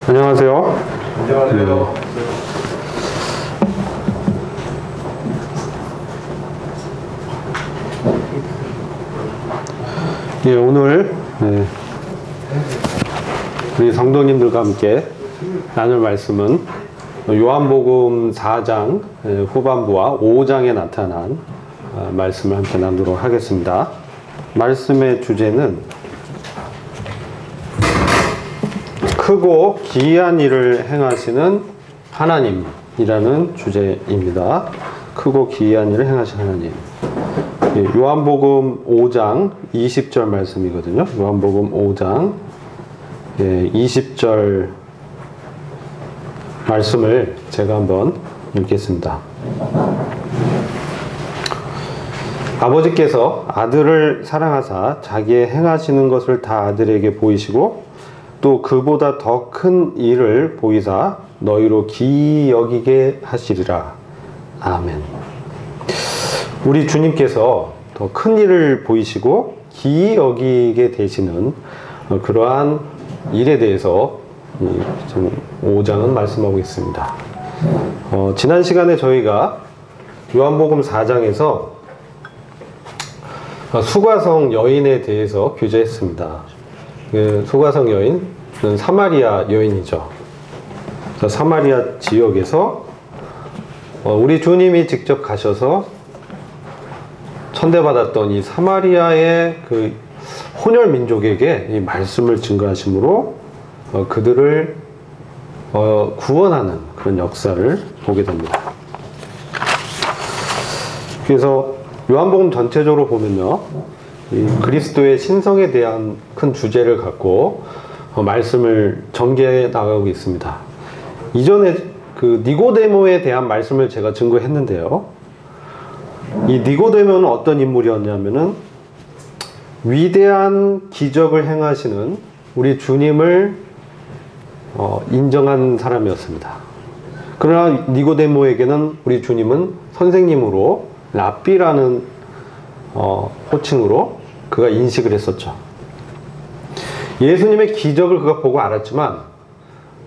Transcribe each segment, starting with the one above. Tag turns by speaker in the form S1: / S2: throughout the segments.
S1: 안녕하세요.
S2: 안녕하세요.
S1: 오늘 우리 성도님들과 함께 나눌 말씀은 요한복음 4장 후반부와 5장에 나타난 말씀을 함께 나누도록 하겠습니다. 말씀의 주제는 크고 기이한 일을 행하시는 하나님이라는 주제입니다. 크고 기이한 일을 행하시는 하나님. 요한복음 5장 20절 말씀이거든요. 요한복음 5장 20절 말씀을 제가 한번 읽겠습니다. 아버지께서 아들을 사랑하사 자기의 행하시는 것을 다 아들에게 보이시고 또 그보다 더 큰 일을 보이사 너희로 기이 여기게 하시리라. 아멘. 우리 주님께서 더 큰 일을 보이시고 기이 여기게 되시는 그러한 일에 대해서 5장은 말씀하고 있습니다. 지난 시간에 저희가 요한복음 4장에서 수가성 여인에 대해서 교제했습니다. 수가성 여인은 사마리아 여인이죠. 사마리아 지역에서 우리 주님이 직접 가셔서 천대받았던 이 사마리아의 그 혼혈 민족에게 이 말씀을 증거하심으로 그들을 구원하는 그런 역사를 보게 됩니다. 그래서 요한복음 전체적으로 보면요, 이 그리스도의 신성에 대한 큰 주제를 갖고 말씀을 전개해 나가고 있습니다. 이전에 그 니고데모에 대한 말씀을 제가 증거했는데요. 이 니고데모는 어떤 인물이었냐면은 위대한 기적을 행하시는 우리 주님을 인정한 사람이었습니다. 그러나 니고데모에게는 우리 주님은 선생님으로 랍비라는 호칭으로 그가 인식을 했었죠. 예수님의 기적을 그가 보고 알았지만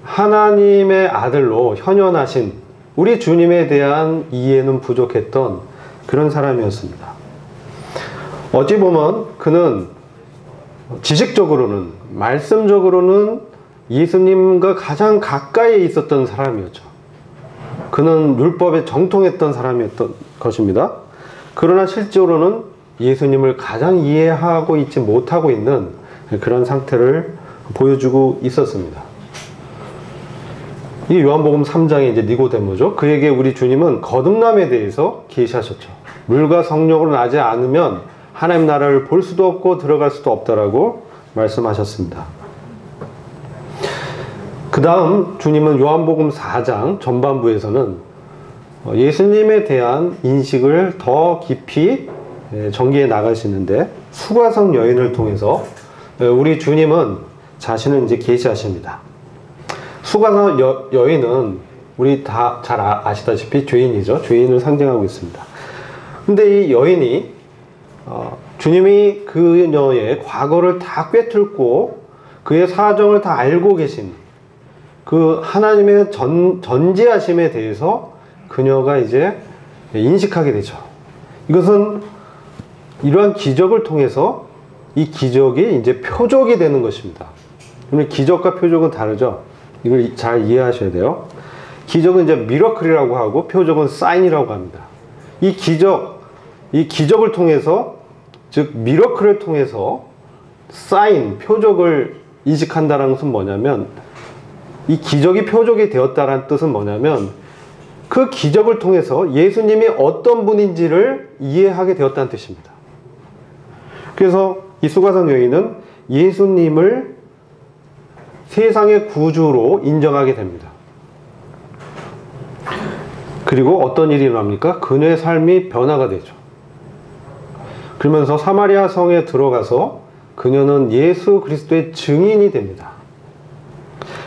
S1: 하나님의 아들로 현현하신 우리 주님에 대한 이해는 부족했던 그런 사람이었습니다. 어찌 보면 그는 지식적으로는, 말씀적으로는 예수님과 가장 가까이에 있었던 사람이었죠. 그는 율법에 정통했던 사람이었던 것입니다. 그러나 실제로는 예수님을 가장 이해하고 있지 못하고 있는 그런 상태를 보여주고 있었습니다. 이 요한복음 3장의 이제 니고데모죠. 그에게 우리 주님은 거듭남에 대해서 계시하셨죠. 물과 성령으로 나지 않으면 하나님 나라를 볼 수도 없고 들어갈 수도 없다라고 말씀하셨습니다. 그 다음 주님은 요한복음 4장 전반부에서는 예수님에 대한 인식을 더 깊이 전개해 나가시는데 수가성 여인을 통해서 우리 주님은 자신을 이제 계시하십니다. 수가성 여인은 우리 다 잘 아시다시피 죄인이죠. 죄인을 상징하고 있습니다. 근데 이 여인이 주님이 그녀의 과거를 다 꿰뚫고 그의 사정을 다 알고 계신 그 하나님의 전지하심에 대해서 그녀가 이제 인식하게 되죠. 이것은 이러한 기적을 통해서 이 기적이 이제 표적이 되는 것입니다. 그러면 기적과 표적은 다르죠. 이걸 잘 이해하셔야 돼요. 기적은 이제 미러클이라고 하고 표적은 사인이라고 합니다. 이 기적을 통해서, 즉 미러클을 통해서 사인, 표적을 이식한다는 것은 뭐냐면, 이 기적이 표적이 되었다는 뜻은 뭐냐면 그 기적을 통해서 예수님이 어떤 분인지를 이해하게 되었다는 뜻입니다. 그래서 이 수가성 여인은 예수님을 세상의 구주로 인정하게 됩니다. 그리고 어떤 일이 일어납니까? 그녀의 삶이 변화가 되죠. 그러면서 사마리아 성에 들어가서 그녀는 예수 그리스도의 증인이 됩니다.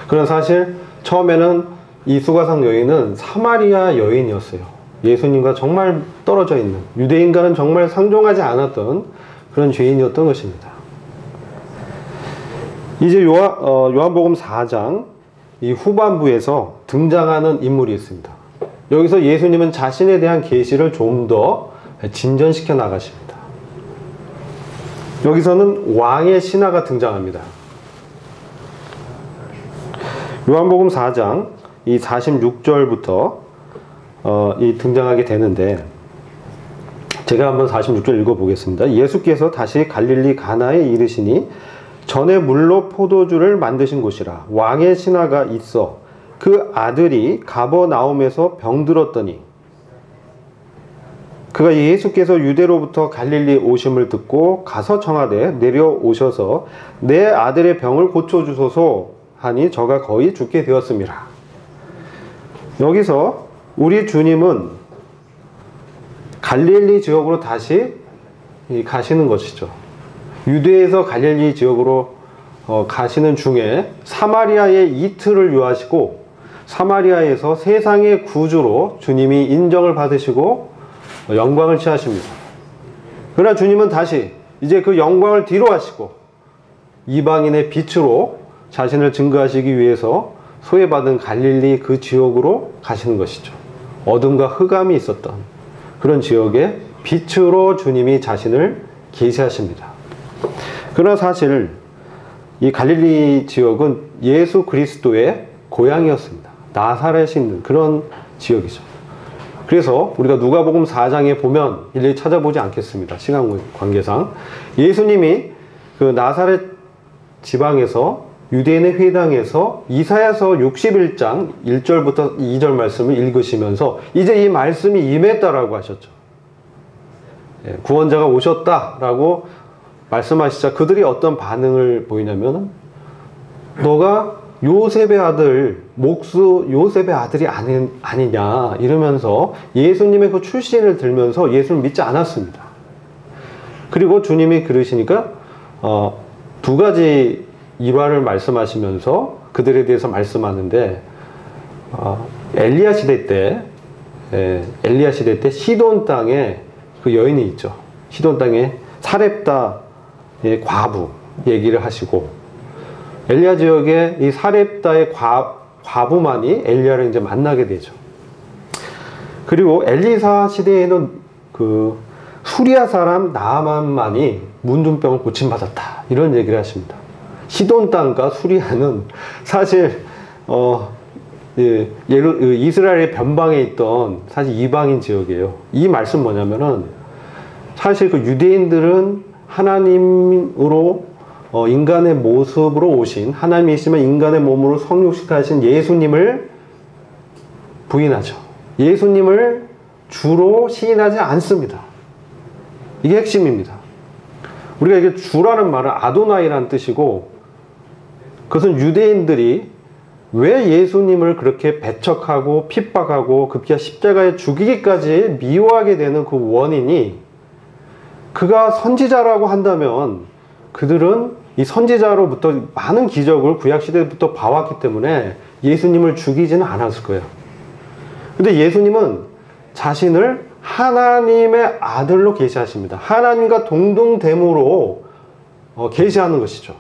S1: 그런 사실 처음에는 이 수가성 여인은 사마리아 여인이었어요. 예수님과 정말 떨어져 있는, 유대인과는 정말 상종하지 않았던 그런 죄인이었던 것입니다. 이제 요한복음 4장 이 후반부에서 등장하는 인물이 있습니다. 여기서 예수님은 자신에 대한 계시를 좀 더 진전시켜 나가십니다. 여기서는 왕의 신하가 등장합니다. 요한복음 4장 이 46절부터 이 등장하게 되는데, 제가 한번 46절 읽어보겠습니다. 예수께서 다시 갈릴리 가나에 이르시니 전에 물로 포도주를 만드신 곳이라. 왕의 신하가 있어 그 아들이 가버나움에서 병들었더니 그가 예수께서 유대로부터 갈릴리 오심을 듣고 가서 청하되 내려오셔서 내 아들의 병을 고쳐주소서 하니 저가 거의 죽게 되었습니다. 여기서 우리 주님은 갈릴리 지역으로 다시 가시는 것이죠. 유대에서 갈릴리 지역으로 가시는 중에 사마리아에 이틀을 유하시고 사마리아에서 세상의 구주로 주님이 인정을 받으시고 영광을 취하십니다. 그러나 주님은 다시 이제 그 영광을 뒤로 하시고 이방인의 빛으로 자신을 증거하시기 위해서 소외받은 갈릴리 그 지역으로 가시는 것이죠. 어둠과 흑암이 있었던 그런 지역에 빛으로 주님이 자신을 계시하십니다. 그러나 사실 이 갈릴리 지역은 예수 그리스도의 고향이었습니다. 나사렛이 있는 그런 지역이죠. 그래서 우리가 누가복음 4장에 보면 일일이 찾아보지 않겠습니다. 시간 관계상. 예수님이 그 나사렛 지방에서 유대인의 회당에서 이사야서 61장 1절부터 2절 말씀을 읽으시면서 이제 이 말씀이 임했다라고 하셨죠. 구원자가 오셨다라고 말씀하시자 그들이 어떤 반응을 보이냐면, 너가 요셉의 아들, 목수 요셉의 아들이 아니냐 이러면서 예수님의 그 출신을 들면서 예수를 믿지 않았습니다. 그리고 주님이 그러시니까 두 가지 일화를 말씀하시면서 그들에 대해서 말씀하는데, 엘리야 시대 때 시돈 땅에 그 여인이 있죠. 시돈 땅에 사렙다의 과부 얘기를 하시고, 엘리야 지역에 이 사렙다의 과부만이 엘리야를 이제 만나게 되죠. 그리고 엘리사 시대에는 그 수리아 사람 나아만만이 문둥병을 고침받았다 이런 얘기를 하십니다. 시돈 땅과 수리아는 사실 이스라엘의 변방에 있던 사실 이방인 지역이에요. 이 말씀 뭐냐면은 사실 그 유대인들은 하나님으로 인간의 모습으로 오신, 하나님이시면 인간의 몸으로 성육식하신 예수님을 부인하죠. 예수님을 주로 시인하지 않습니다. 이게 핵심입니다. 우리가 이게 주라는 말은 아도나이라는 뜻이고, 그것은 유대인들이 왜 예수님을 그렇게 배척하고 핍박하고 급기야 십자가에 죽이기까지 미워하게 되는 그 원인이, 그가 선지자라고 한다면 그들은 이 선지자로부터 많은 기적을 구약시대부터 봐왔기 때문에 예수님을 죽이지는 않았을 거예요. 근데 예수님은 자신을 하나님의 아들로 계시하십니다. 하나님과 동등됨으로 계시하는 것이죠.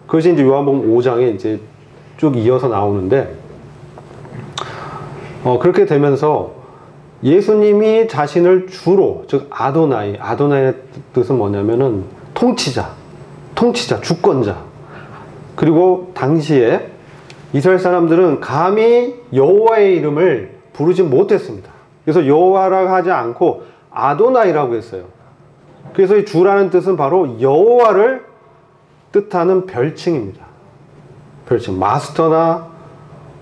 S1: 그것이 이제 요한복음 5장에 이제 쭉 이어서 나오는데, 그렇게 되면서 예수님이 자신을 주로, 즉 아도나이의 뜻은 뭐냐면은 통치자, 주권자. 그리고 당시에 이스라엘 사람들은 감히 여호와의 이름을 부르지 못했습니다. 그래서 여호와라고 하지 않고 아도나이라고 했어요. 그래서 이 주라는 뜻은 바로 여호와를 뜻하는 별칭입니다. 별칭. 마스터나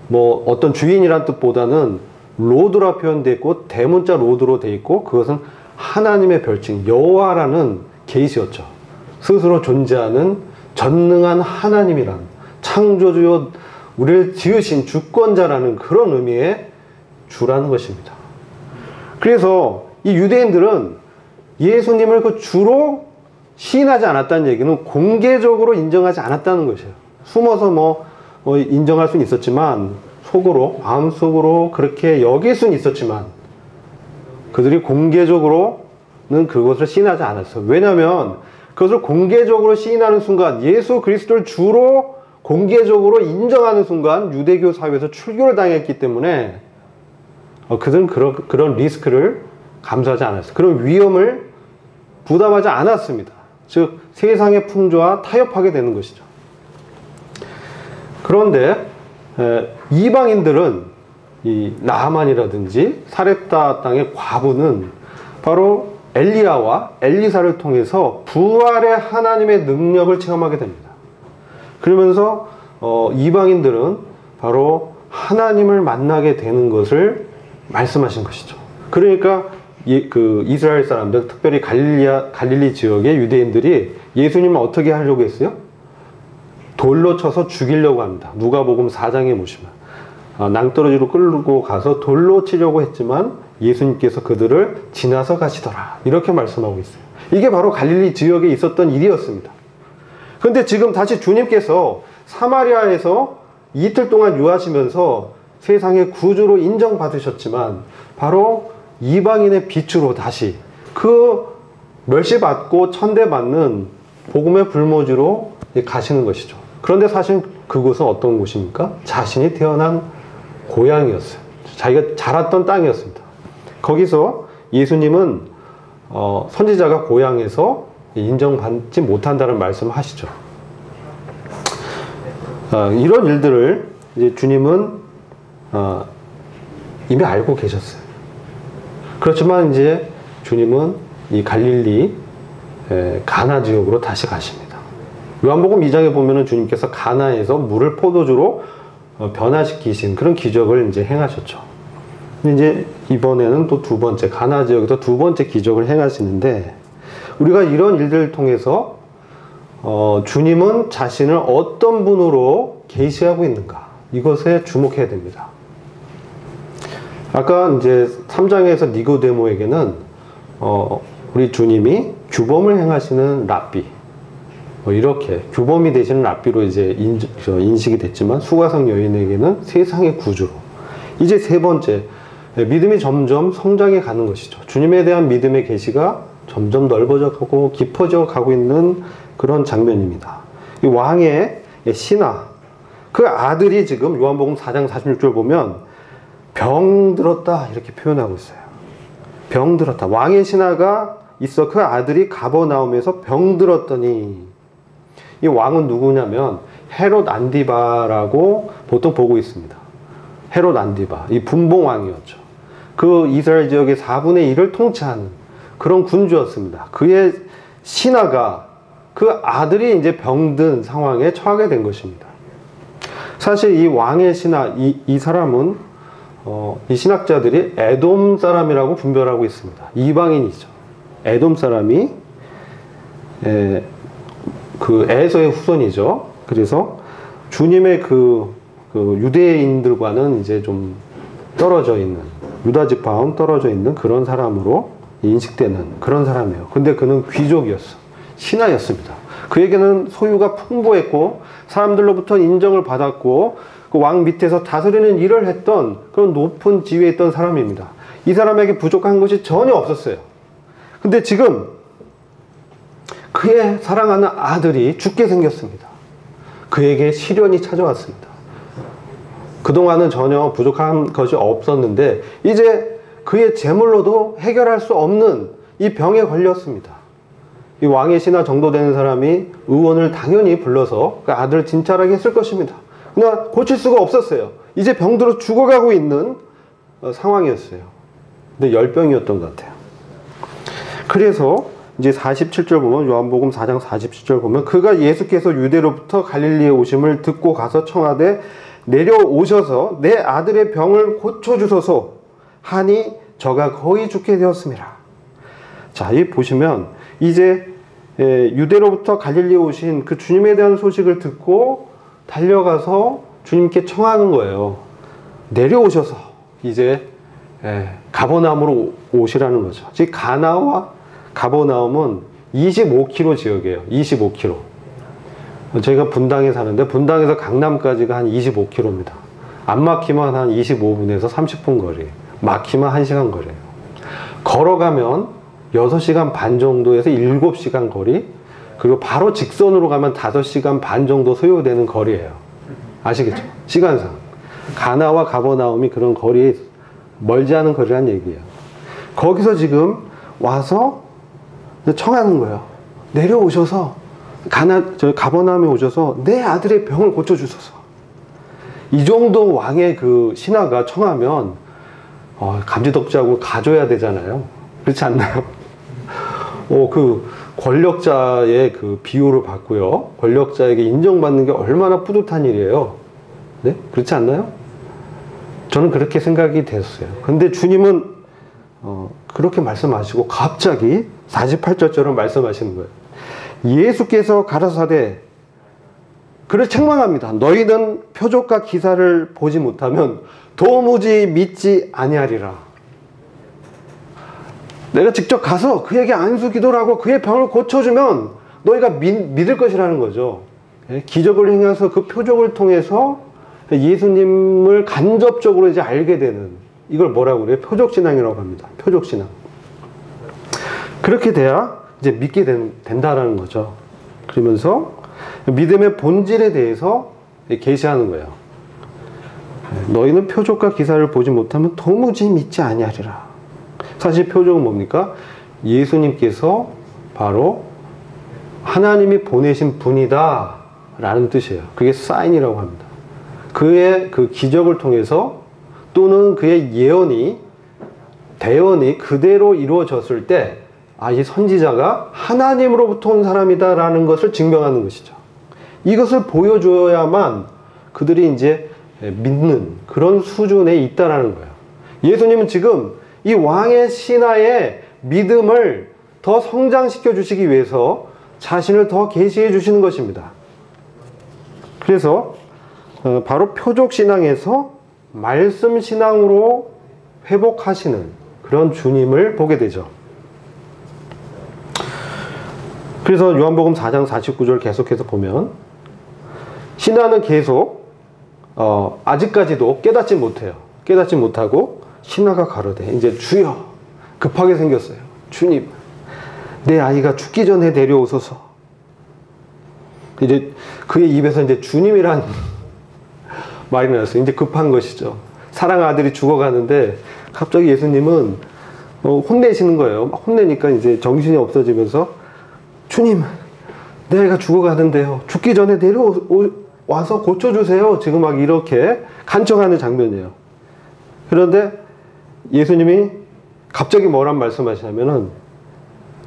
S1: 뭐 어떤 주인이란 뜻보다는 로드라 표현되어 있고 대문자 로드로 되어 있고, 그것은 하나님의 별칭, 여호와라는 계시였죠. 스스로 존재하는 전능한 하나님이란, 창조주요 우리를 지으신 주권자라는 그런 의미의 주라는 것입니다. 그래서 이 유대인들은 예수님을 그 주로 시인하지 않았다는 얘기는 공개적으로 인정하지 않았다는 것이에요. 숨어서 뭐 인정할 수는 있었지만, 속으로, 마음속으로 그렇게 여길 수는 있었지만, 그들이 공개적으로는 그것을 시인하지 않았어요. 왜냐하면 그것을 공개적으로 시인하는 순간 예수 그리스도를 주로 공개적으로 인정하는 순간 유대교 사회에서 출교를 당했기 때문에 그들은 그런 리스크를 감수하지 않았어요. 그런 위험을 부담하지 않았습니다. 즉 세상의 풍조와 타협하게 되는 것이죠. 그런데 이방인들은 이 나하만이라든지 사렙다 땅의 과부는 바로 엘리야와 엘리사를 통해서 부활의 하나님의 능력을 체험하게 됩니다. 그러면서 이방인들은 바로 하나님을 만나게 되는 것을 말씀하신 것이죠. 그러니까 그 이스라엘 사람들, 특별히 갈릴리 지역의 유대인들이 예수님을 어떻게 하려고 했어요? 돌로 쳐서 죽이려고 합니다. 누가복음 4장에 보시면 낭떠러지로 끌고 가서 돌로 치려고 했지만 예수님께서 그들을 지나서 가시더라, 이렇게 말씀하고 있어요. 이게 바로 갈릴리 지역에 있었던 일이었습니다. 그런데 지금 다시 주님께서 사마리아에서 이틀 동안 유하시면서 세상의 구주로 인정받으셨지만 바로 이방인의 빛으로 다시 그 멸시받고 천대받는 복음의 불모지로 가시는 것이죠. 그런데 사실 그곳은 어떤 곳입니까? 자신이 태어난 고향이었어요. 자기가 자랐던 땅이었습니다. 거기서 예수님은 선지자가 고향에서 인정받지 못한다는 말씀을 하시죠. 이런 일들을 이제 주님은 이미 알고 계셨어요. 그렇지만 이제 주님은 이 갈릴리 가나 지역으로 다시 가십니다. 요한복음 2장에 보면은 주님께서 가나에서 물을 포도주로 변화시키신 그런 기적을 이제 행하셨죠. 근데 이제 이번에는 또 두 번째, 가나 지역에서 두 번째 기적을 행하시는데, 우리가 이런 일들을 통해서 주님은 자신을 어떤 분으로 계시하고 있는가, 이것에 주목해야 됩니다. 아까 이제 3장에서 니고데모에게는 우리 주님이 규범을 행하시는 랍비, 이렇게 규범이 되시는 랍비로 이제 인식이 됐지만, 수가성 여인에게는 세상의 구주로, 이제 세 번째, 믿음이 점점 성장해 가는 것이죠. 주님에 대한 믿음의 계시가 점점 넓어져 가고 깊어져 가고 있는 그런 장면입니다. 이 왕의 신하, 그 아들이 지금 요한복음 4장 46절 보면 병들었다, 이렇게 표현하고 있어요. 병들었다. 왕의 신하가 있어 그 아들이 가버나움에서 병들었더니, 이 왕은 누구냐면 헤롯 안디바라고 보통 보고 있습니다. 헤롯 안디바, 이 분봉왕이었죠. 그 이스라엘 지역의 4분의 1을 통치하는 그런 군주였습니다. 그의 신하가, 그 아들이 이제 병든 상황에 처하게 된 것입니다. 사실 이 왕의 신하, 이 사람은 이 신학자들이 에돔 사람이라고 분별하고 있습니다. 이방인이죠. 에돔 사람이 그 에서의 후손이죠. 그래서 주님의 그 유대인들과는 이제 좀 떨어져 있는, 유다 지파와는 떨어져 있는 그런 사람으로 인식되는 그런 사람이에요. 근데 그는 귀족이었어. 신하였습니다. 그에게는 소유가 풍부했고 사람들로부터 인정을 받았고 그 왕 밑에서 다스리는 일을 했던 그런 높은 지위에 있던 사람입니다. 이 사람에게 부족한 것이 전혀 없었어요. 근데 지금 그의 사랑하는 아들이 죽게 생겼습니다. 그에게 시련이 찾아왔습니다. 그동안은 전혀 부족한 것이 없었는데 이제 그의 재물로도 해결할 수 없는 이 병에 걸렸습니다. 이 왕의 신하 정도 되는 사람이 의원을 당연히 불러서 그 아들을 진찰하게 했을 것입니다. 그러나 고칠 수가 없었어요. 이제 병들어 죽어가고 있는 상황이었어요. 근데 열병이었던 것 같아요. 그래서 이제 47절 보면, 요한복음 4장 47절 보면, 그가 예수께서 유대로부터 갈릴리에 오심을 듣고 가서 청하되 내려오셔서 내 아들의 병을 고쳐주소서 하니 저가 거의 죽게 되었습니다. 자, 이 보시면 이제 유대로부터 갈릴리에 오신 그 주님에 대한 소식을 듣고 달려가서 주님께 청하는 거예요. 내려오셔서 이제 가버나움으로 오시라는 거죠. 즉 가나와 가버나움은 25km 지역이에요. 25km. 저희가 분당에 사는데 분당에서 강남까지가 한 25km입니다. 안 막히면 한 25분에서 30분 거리, 막히면 1시간 거리예요. 걸어가면 6시간 반 정도에서 7시간 거리, 그리고 바로 직선으로 가면 5시간 반 정도 소요되는 거리예요. 아시겠죠? 시간상. 가나와 가버나움이 그런 거리에 멀지 않은 거리란 얘기예요. 거기서 지금 와서 청하는 거예요. 내려오셔서 가버나움에 오셔서 내 아들의 병을 고쳐주소서. 이 정도 왕의 그 신하가 청하면 감지덕지하고 가줘야 되잖아요. 그렇지 않나요? 그 권력자의 그 비호를 받고요. 권력자에게 인정받는 게 얼마나 뿌듯한 일이에요. 네? 그렇지 않나요? 저는 그렇게 생각이 됐어요. 근데 주님은 그렇게 말씀하시고 갑자기 48절처럼 말씀하시는 거예요. 예수께서 가라사대 그를 책망합니다. 너희는 표적과 기사를 보지 못하면 도무지 믿지 아니하리라. 내가 직접 가서 그에게 안수 기도를 하고 그의 병을 고쳐주면 너희가 믿을 것이라는 거죠. 기적을 행해서 그 표적을 통해서 예수님을 간접적으로 이제 알게 되는, 이걸 뭐라고 그래요? 표적신앙이라고 합니다. 표적신앙. 그렇게 돼야 이제 믿게 된다라는 거죠. 그러면서 믿음의 본질에 대해서 계시하는 거예요. 너희는 표적과 기사를 보지 못하면 도무지 믿지 아니하리라. 사실 표적은 뭡니까? 예수님께서 바로 하나님이 보내신 분이다 라는 뜻이에요. 그게 사인이라고 합니다. 그의 그 기적을 통해서 또는 그의 대언이 그대로 이루어졌을 때 이 선지자가 하나님으로부터 온 사람이다 라는 것을 증명하는 것이죠. 이것을 보여줘야만 그들이 이제 믿는 그런 수준에 있다라는 거예요. 예수님은 지금 이 왕의 신하의 믿음을 더 성장시켜 주시기 위해서 자신을 더 계시해 주시는 것입니다. 그래서 바로 표적신앙에서 말씀신앙으로 회복하시는 그런 주님을 보게 되죠. 그래서 요한복음 4장 49절 계속해서 보면 신하는 계속 아직까지도 깨닫지 못해요. 깨닫지 못하고 신하가 가로되 이제 주여, 급하게 생겼어요. 주님, 내 아이가 죽기 전에 데려오소서. 이제 그의 입에서 이제 주님이란 말이 나왔어요. 이제 급한 것이죠. 사랑 아들이 죽어가는데 갑자기 예수님은 혼내시는 거예요. 막 혼내니까 이제 정신이 없어지면서 주님, 내 아이가 죽어가는데요. 죽기 전에 내려와서 고쳐주세요. 지금 막 이렇게 간청하는 장면이에요. 그런데 예수님이 갑자기 뭐란 말씀하시냐면은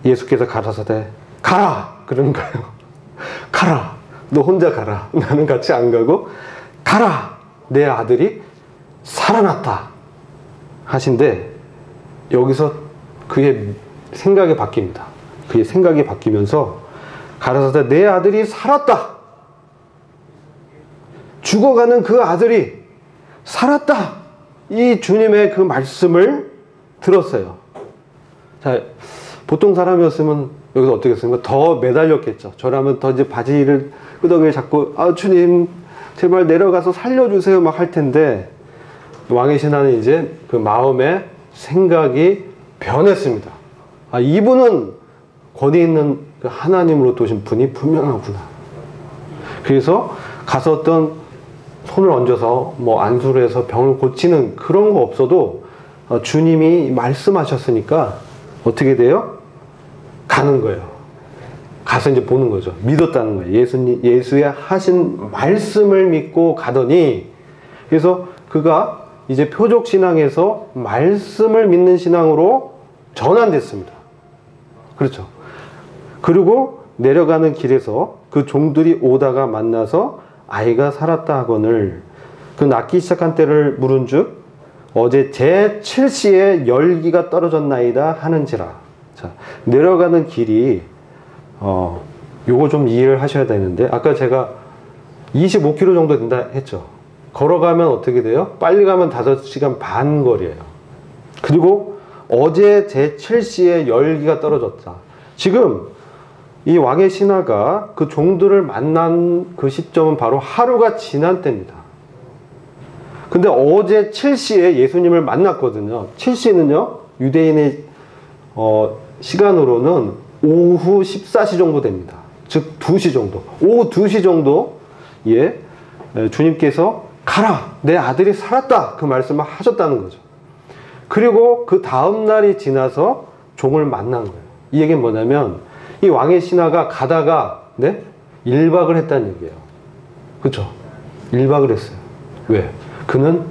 S1: 예수께서 가라사대 가라! 그러는 거예요. 가라! 너 혼자 가라. 나는 같이 안 가고 가라! 내 아들이 살아났다. 하신데 여기서 그의 생각이 바뀝니다. 그의 생각이 바뀌면서 가라사대 내 아들이 살았다. 죽어가는 그 아들이 살았다. 이 주님의 그 말씀을 들었어요. 자, 보통 사람이었으면 여기서 어떻게 했습니까? 더 매달렸겠죠. 저라면 더 이제 바지를 끄덕이를 잡고 주님 제발 내려가서 살려주세요 막 할 텐데 왕의 신하는 이제 그 마음의 생각이 변했습니다. 이분은 권위 있는 그 하나님으로 도신 분이 분명하구나. 그래서 가서 어떤 손을 얹어서 뭐 안수를 해서 병을 고치는 그런 거 없어도 주님이 말씀하셨으니까 어떻게 돼요? 가는 거예요. 가서 이제 보는 거죠. 믿었다는 거예요. 예수의 하신 말씀을 믿고 가더니, 그래서 그가 이제 표적신앙에서 말씀을 믿는 신앙으로 전환됐습니다. 그렇죠. 그리고 내려가는 길에서 그 종들이 오다가 만나서 아이가 살았다 하거늘 그 낳기 시작한 때를 물은즉 어제 제7시에 열기가 떨어졌나이다 하는지라. 자, 내려가는 길이 요거 좀 이해를 하셔야 되는데, 아까 제가 25km 정도 된다 했죠. 걸어가면 어떻게 돼요? 빨리 가면 5시간 반 거리예요. 그리고 어제 제7시에 열기가 떨어졌다. 지금 이 왕의 신하가 그 종들을 만난 그 시점은 바로 하루가 지난 때입니다. 근데 어제 7시에 예수님을 만났거든요. 7시는요, 유대인의 시간으로는 오후 14시 정도 됩니다. 즉 2시 정도, 오후 2시 정도 예, 주님께서 가라, 내 아들이 살았다, 그 말씀을 하셨다는 거죠. 그리고 그 다음 날이 지나서 종을 만난 거예요. 이 얘기는 뭐냐면 이 왕의 신하가 가다가 네? 1박을 했다는 얘기예요. 그렇죠? 1박을 했어요. 왜? 그는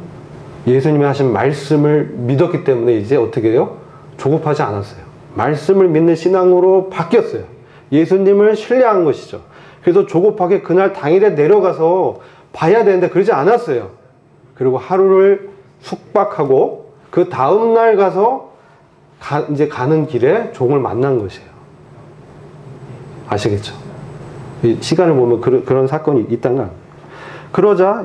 S1: 예수님이 하신 말씀을 믿었기 때문에 이제 어떻게 해요? 조급하지 않았어요. 말씀을 믿는 신앙으로 바뀌었어요. 예수님을 신뢰한 것이죠. 그래서 조급하게 그날 당일에 내려가서 봐야 되는데 그러지 않았어요. 그리고 하루를 숙박하고 그 다음날 가서 이제 가는 길에 종을 만난 것이에요. 아시겠죠? 이 시간을 보면 그런 사건이 있다는 거예요. 그러자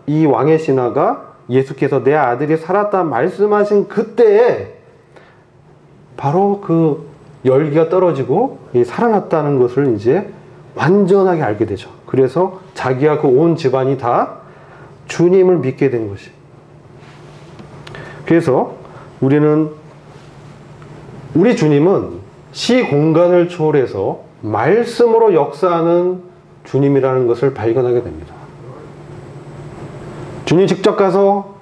S1: 이 왕의 신하가 예수께서 내 아들이 살았다 말씀하신 그때에 바로 그 열기가 떨어지고 살아났다는 것을 이제 완전하게 알게 되죠. 그래서 자기와 그 온 집안이 다 주님을 믿게 된 것이. 그래서 우리 주님은 시 공간을 초월해서 말씀으로 역사하는 주님이라는 것을 발견하게 됩니다. 주님 직접 가서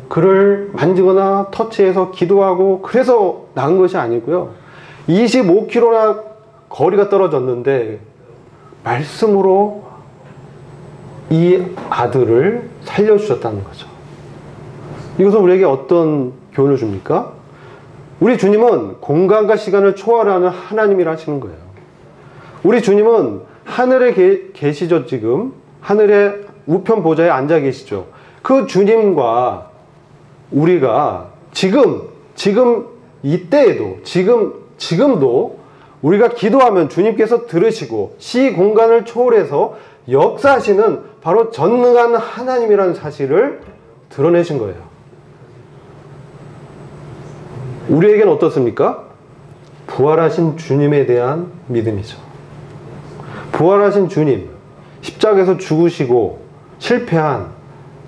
S1: 그를 만지거나 터치해서 기도하고 그래서 나은 것이 아니고요. 25km나 거리가 떨어졌는데 말씀으로 이 아들을 살려주셨다는 거죠. 이것은 우리에게 어떤 교훈을 줍니까? 우리 주님은 공간과 시간을 초월하는 하나님이라 하시는 거예요. 우리 주님은 하늘에 계시죠. 지금 하늘의 우편 보좌에 앉아 계시죠. 그 주님과 우리가 지금 이때에도 지금도 우리가 기도하면 주님께서 들으시고 시 공간을 초월해서 역사하시는 바로 전능한 하나님이라는 사실을 드러내신 거예요. 우리에게는 어떻습니까? 부활하신 주님에 대한 믿음이죠. 부활하신 주님, 십자가에서 죽으시고 실패한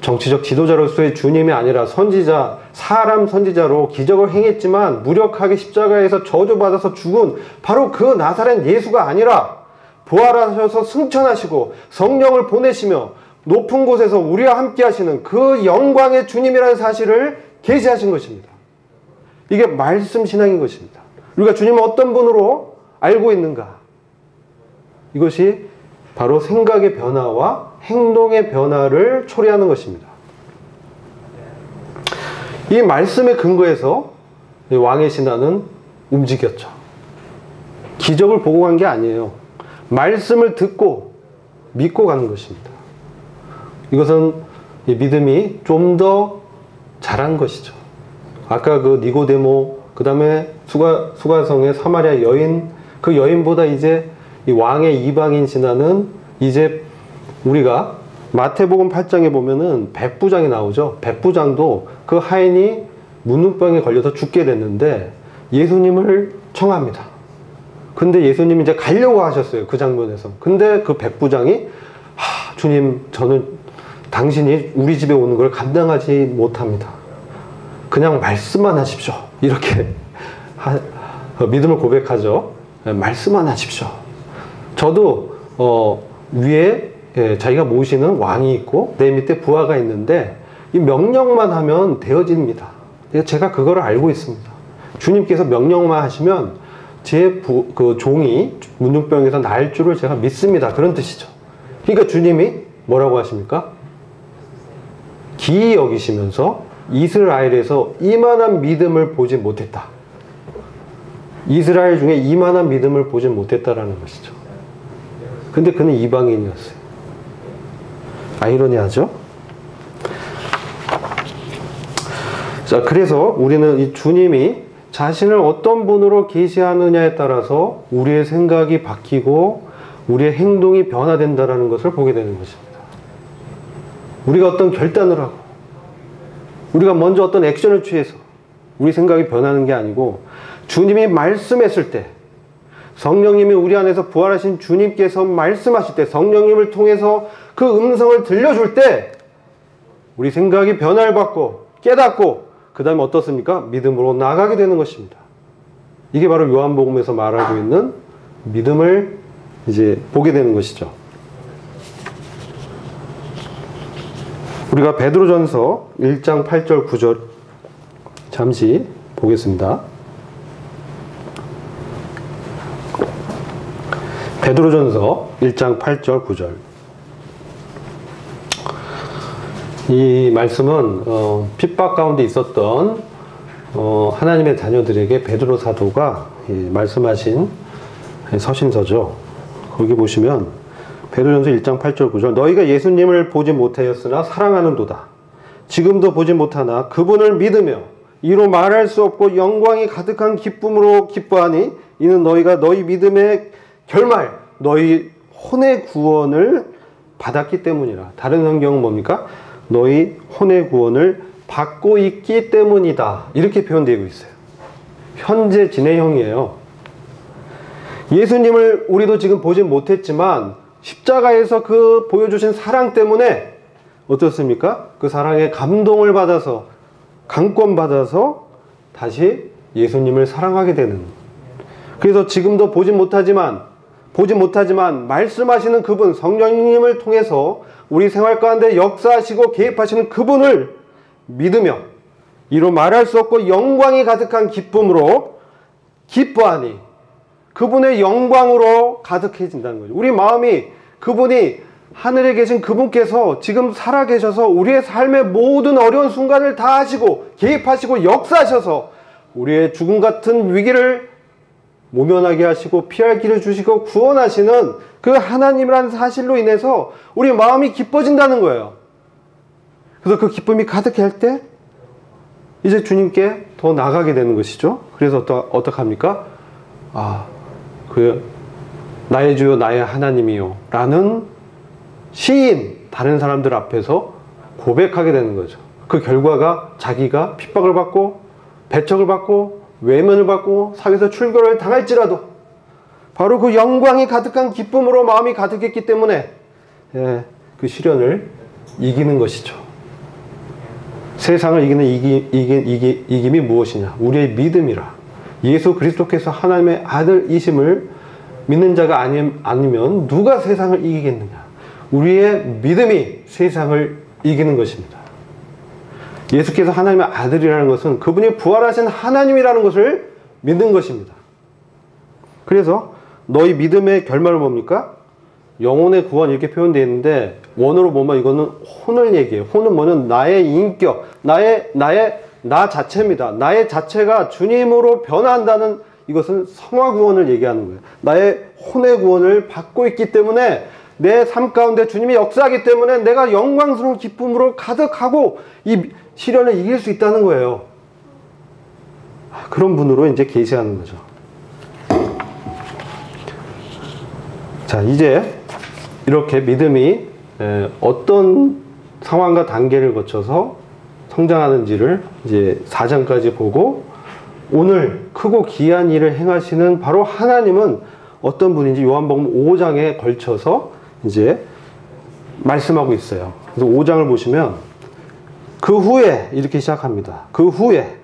S1: 정치적 지도자로서의 주님이 아니라 선지자, 사람 선지자로 기적을 행했지만 무력하게 십자가에서 저주받아서 죽은 바로 그 나사렛 예수가 아니라 부활하셔서 승천하시고 성령을 보내시며 높은 곳에서 우리와 함께 하시는 그 영광의 주님이라는 사실을 계시하신 것입니다. 이게 말씀 신앙인 것입니다. 우리가 주님을 어떤 분으로 알고 있는가? 이것이 바로 생각의 변화와 행동의 변화를 초래하는 것입니다. 이 말씀에 근거해서 왕의 신하는 움직였죠. 기적을 보고 간 게 아니에요. 말씀을 듣고 믿고 가는 것입니다. 이것은 믿음이 좀 더 자란 것이죠. 아까 그 니고데모, 그 다음에 수가성의 사마리아 여인, 그 여인보다 이제 이 왕의 이방인 신하는 이제 우리가 마태복음 8장에 보면은 백부장이 나오죠. 백부장도 그 하인이 문둥병에 걸려서 죽게 됐는데 예수님을 청합니다. 근데 예수님이 이제 가려고 하셨어요. 그 장면에서. 근데 그 백부장이 주님, 저는 당신이 우리 집에 오는 걸 감당하지 못합니다. 그냥 말씀만 하십시오. 이렇게 믿음을 고백하죠. 말씀만 하십시오. 저도 위에 자기가 모시는 왕이 있고 내 밑에 부하가 있는데 이 명령만 하면 되어집니다. 제가 그거를 알고 있습니다. 주님께서 명령만 하시면 제 그 종이 문둥병에서 나을 줄을 제가 믿습니다. 그런 뜻이죠. 그러니까 주님이 뭐라고 하십니까? 기이 여기시면서 이스라엘에서 이만한 믿음을 보지 못했다. 이스라엘 중에 이만한 믿음을 보지 못했다라는 것이죠. 근데 그는 이방인이었어요. 아이러니하죠? 자, 그래서 우리는 이 주님이 자신을 어떤 분으로 계시하느냐에 따라서 우리의 생각이 바뀌고 우리의 행동이 변화된다는 것을 보게 되는 것입니다. 우리가 어떤 결단을 하고 우리가 먼저 어떤 액션을 취해서 우리 생각이 변하는 게 아니고 주님이 말씀했을 때, 성령님이 우리 안에서 부활하신 주님께서 말씀하실 때, 성령님을 통해서 그 음성을 들려줄 때 우리 생각이 변화를 받고 깨닫고 그 다음에 어떻습니까? 믿음으로 나아가게 되는 것입니다. 이게 바로 요한복음에서 말하고 있는 믿음을 이제 보게 되는 것이죠. 우리가 베드로전서 1장 8절 9절 잠시 보겠습니다. 베드로전서 1장 8절 9절. 이 말씀은 핍박 가운데 있었던 하나님의 자녀들에게 베드로 사도가 말씀하신 서신서죠. 거기 보시면 베드로전서 1장 8절 9절. 너희가 예수님을 보지 못하였으나 사랑하는도다. 지금도 보지 못하나 그분을 믿으며 이로 말할 수 없고 영광이 가득한 기쁨으로 기뻐하니 이는 너희가 너희 믿음의 결말, 너희 혼의 구원을 받았기 때문이라. 다른 성경은 뭡니까? 너희 혼의 구원을 받고 있기 때문이다. 이렇게 표현되고 있어요. 현재 진행형이에요. 예수님을 우리도 지금 보진 못했지만 십자가에서 그 보여주신 사랑 때문에 어떻습니까? 그 사랑에 감동을 받아서 강권받아서 다시 예수님을 사랑하게 되는. 그래서 지금도 보진 못하지만 말씀하시는 그분 성령님을 통해서 우리 생활 가운데 역사하시고 개입하시는 그분을 믿으며 이로 말할 수 없고 영광이 가득한 기쁨으로 기뻐하니 그분의 영광으로 가득해진다는 거죠. 우리 마음이 그분이 하늘에 계신 그분께서 지금 살아계셔서 우리의 삶의 모든 어려운 순간을 다 하시고 개입하시고 역사하셔서 우리의 죽음 같은 위기를 모면하게 하시고 피할 길을 주시고 구원하시는 그 하나님이라는 사실로 인해서 우리 마음이 기뻐진다는 거예요. 그래서 그 기쁨이 가득해 할 때 이제 주님께 더 나가게 되는 것이죠. 그래서 어떡합니까? 나의 주요 나의 하나님이요 라는 시인 다른 사람들 앞에서 고백하게 되는 거죠. 그 결과가 자기가 핍박을 받고 배척을 받고 외면을 받고 사회에서 출교를 당할지라도 바로 그 영광이 가득한 기쁨으로 마음이 가득했기 때문에 그 시련을 이기는 것이죠. 세상을 이기는 이김이 무엇이냐? 우리의 믿음이라. 예수 그리스도께서 하나님의 아들이심을 믿는 자가 아니면 누가 세상을 이기겠느냐? 우리의 믿음이 세상을 이기는 것입니다. 예수께서 하나님의 아들이라는 것은 그분이 부활하신 하나님이라는 것을 믿는 것입니다. 그래서 너희 믿음의 결말은 뭡니까? 영혼의 구원 이렇게 표현되어 있는데 원어로 보면 이거는 혼을 얘기해요. 혼은 뭐냐면 나의 인격, 나 자체입니다. 나의 자체가 주님으로 변화한다는 이것은 성화 구원을 얘기하는 거예요. 나의 혼의 구원을 받고 있기 때문에 내 삶 가운데 주님이 역사하기 때문에 내가 영광스러운 기쁨으로 가득하고 이 시련을 이길 수 있다는 거예요. 그런 분으로 이제 계시하는 거죠. 자, 이제 이렇게 믿음이 어떤 상황과 단계를 거쳐서 성장하는지를 이제 4장까지 보고 오늘 크고 귀한 일을 행하시는 바로 하나님은 어떤 분인지 요한복음 5장에 걸쳐서 이제 말씀하고 있어요. 그래서 5장을 보시면 그 후에 이렇게 시작합니다. 그 후에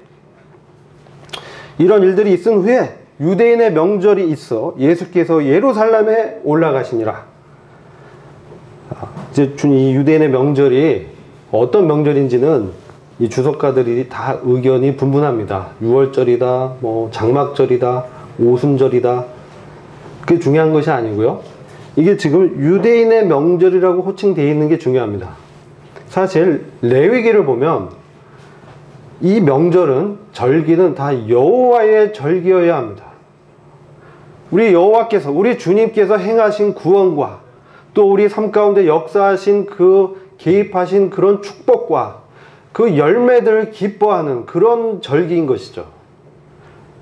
S1: 이런 일들이 있은 후에 유대인의 명절이 있어 예수께서 예루살렘에 올라가시니라. 이제 이 유대인의 명절이 어떤 명절인지는 이 주석가들이 다 의견이 분분합니다. 유월절이다, 뭐 장막절이다, 오순절이다. 그게 중요한 것이 아니고요. 이게 지금 유대인의 명절이라고 호칭되어 있는 게 중요합니다. 사실 레위기를 보면 이 명절은 절기는 다 여호와의 절기여야 합니다. 우리 여호와께서 우리 주님께서 행하신 구원과 또 우리 삶 가운데 역사하신 그 개입하신 그런 축복과 그 열매들을 기뻐하는 그런 절기인 것이죠.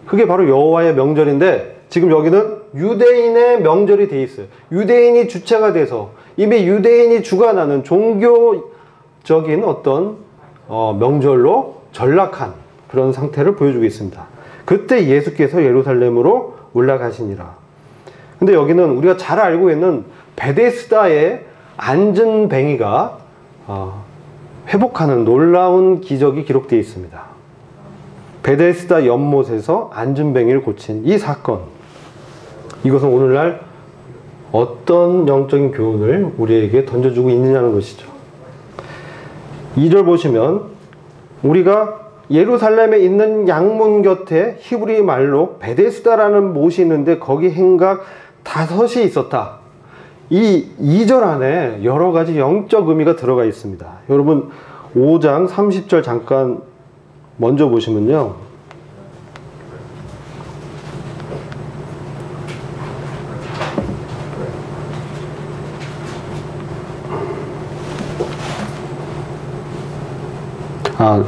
S1: 그게 바로 여호와의 명절인데 지금 여기는 유대인의 명절이 돼 있어요. 유대인이 주체가 돼서 이미 유대인이 주관하는 종교적인 어떤 명절로 전락한 그런 상태를 보여주고 있습니다. 그때 예수께서 예루살렘으로 올라가시니라. 근데 여기는 우리가 잘 알고 있는 베데스다의 안전뱅이가 회복하는 놀라운 기적이 기록되어 있습니다. 베데스다 연못에서 안전뱅이를 고친 이 사건, 이것은 오늘날 어떤 영적인 교훈을 우리에게 던져주고 있느냐는 것이죠. 2절 보시면 우리가 예루살렘에 있는 양문 곁에 히브리 말로 베데스다라는 못이 있는데 거기 행각 5이 있었다. 이 2절 안에 여러 가지 영적 의미가 들어가 있습니다. 여러분 5장 30절 잠깐 먼저 보시면요.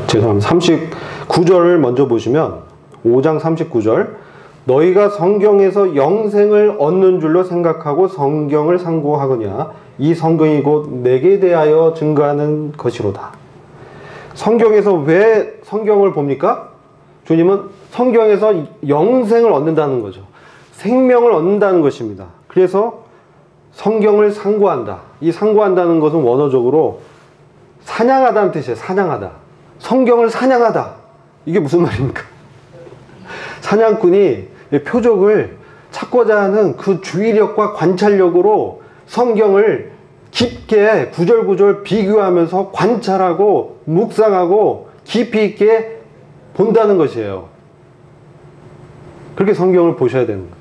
S1: 죄송합니다. 39절을 먼저 보시면 5장 39절 너희가 성경에서 영생을 얻는 줄로 생각하고 성경을 상고하거냐 이 성경이 곧 내게 대하여 증거하는 것이로다. 성경에서 왜 성경을 봅니까? 주님은 성경에서 영생을 얻는다는 거죠. 생명을 얻는다는 것입니다. 그래서 성경을 상고한다. 이 상고한다는 것은 원어적으로 사냥하다는 뜻이에요. 사냥하다. 성경을 사냥하다. 이게 무슨 말입니까? 사냥꾼이 표적을 찾고자 하는 그 주의력과 관찰력으로 성경을 깊게 구절구절 비교하면서 관찰하고 묵상하고 깊이 있게 본다는 것이에요. 그렇게 성경을 보셔야 되는 거예요.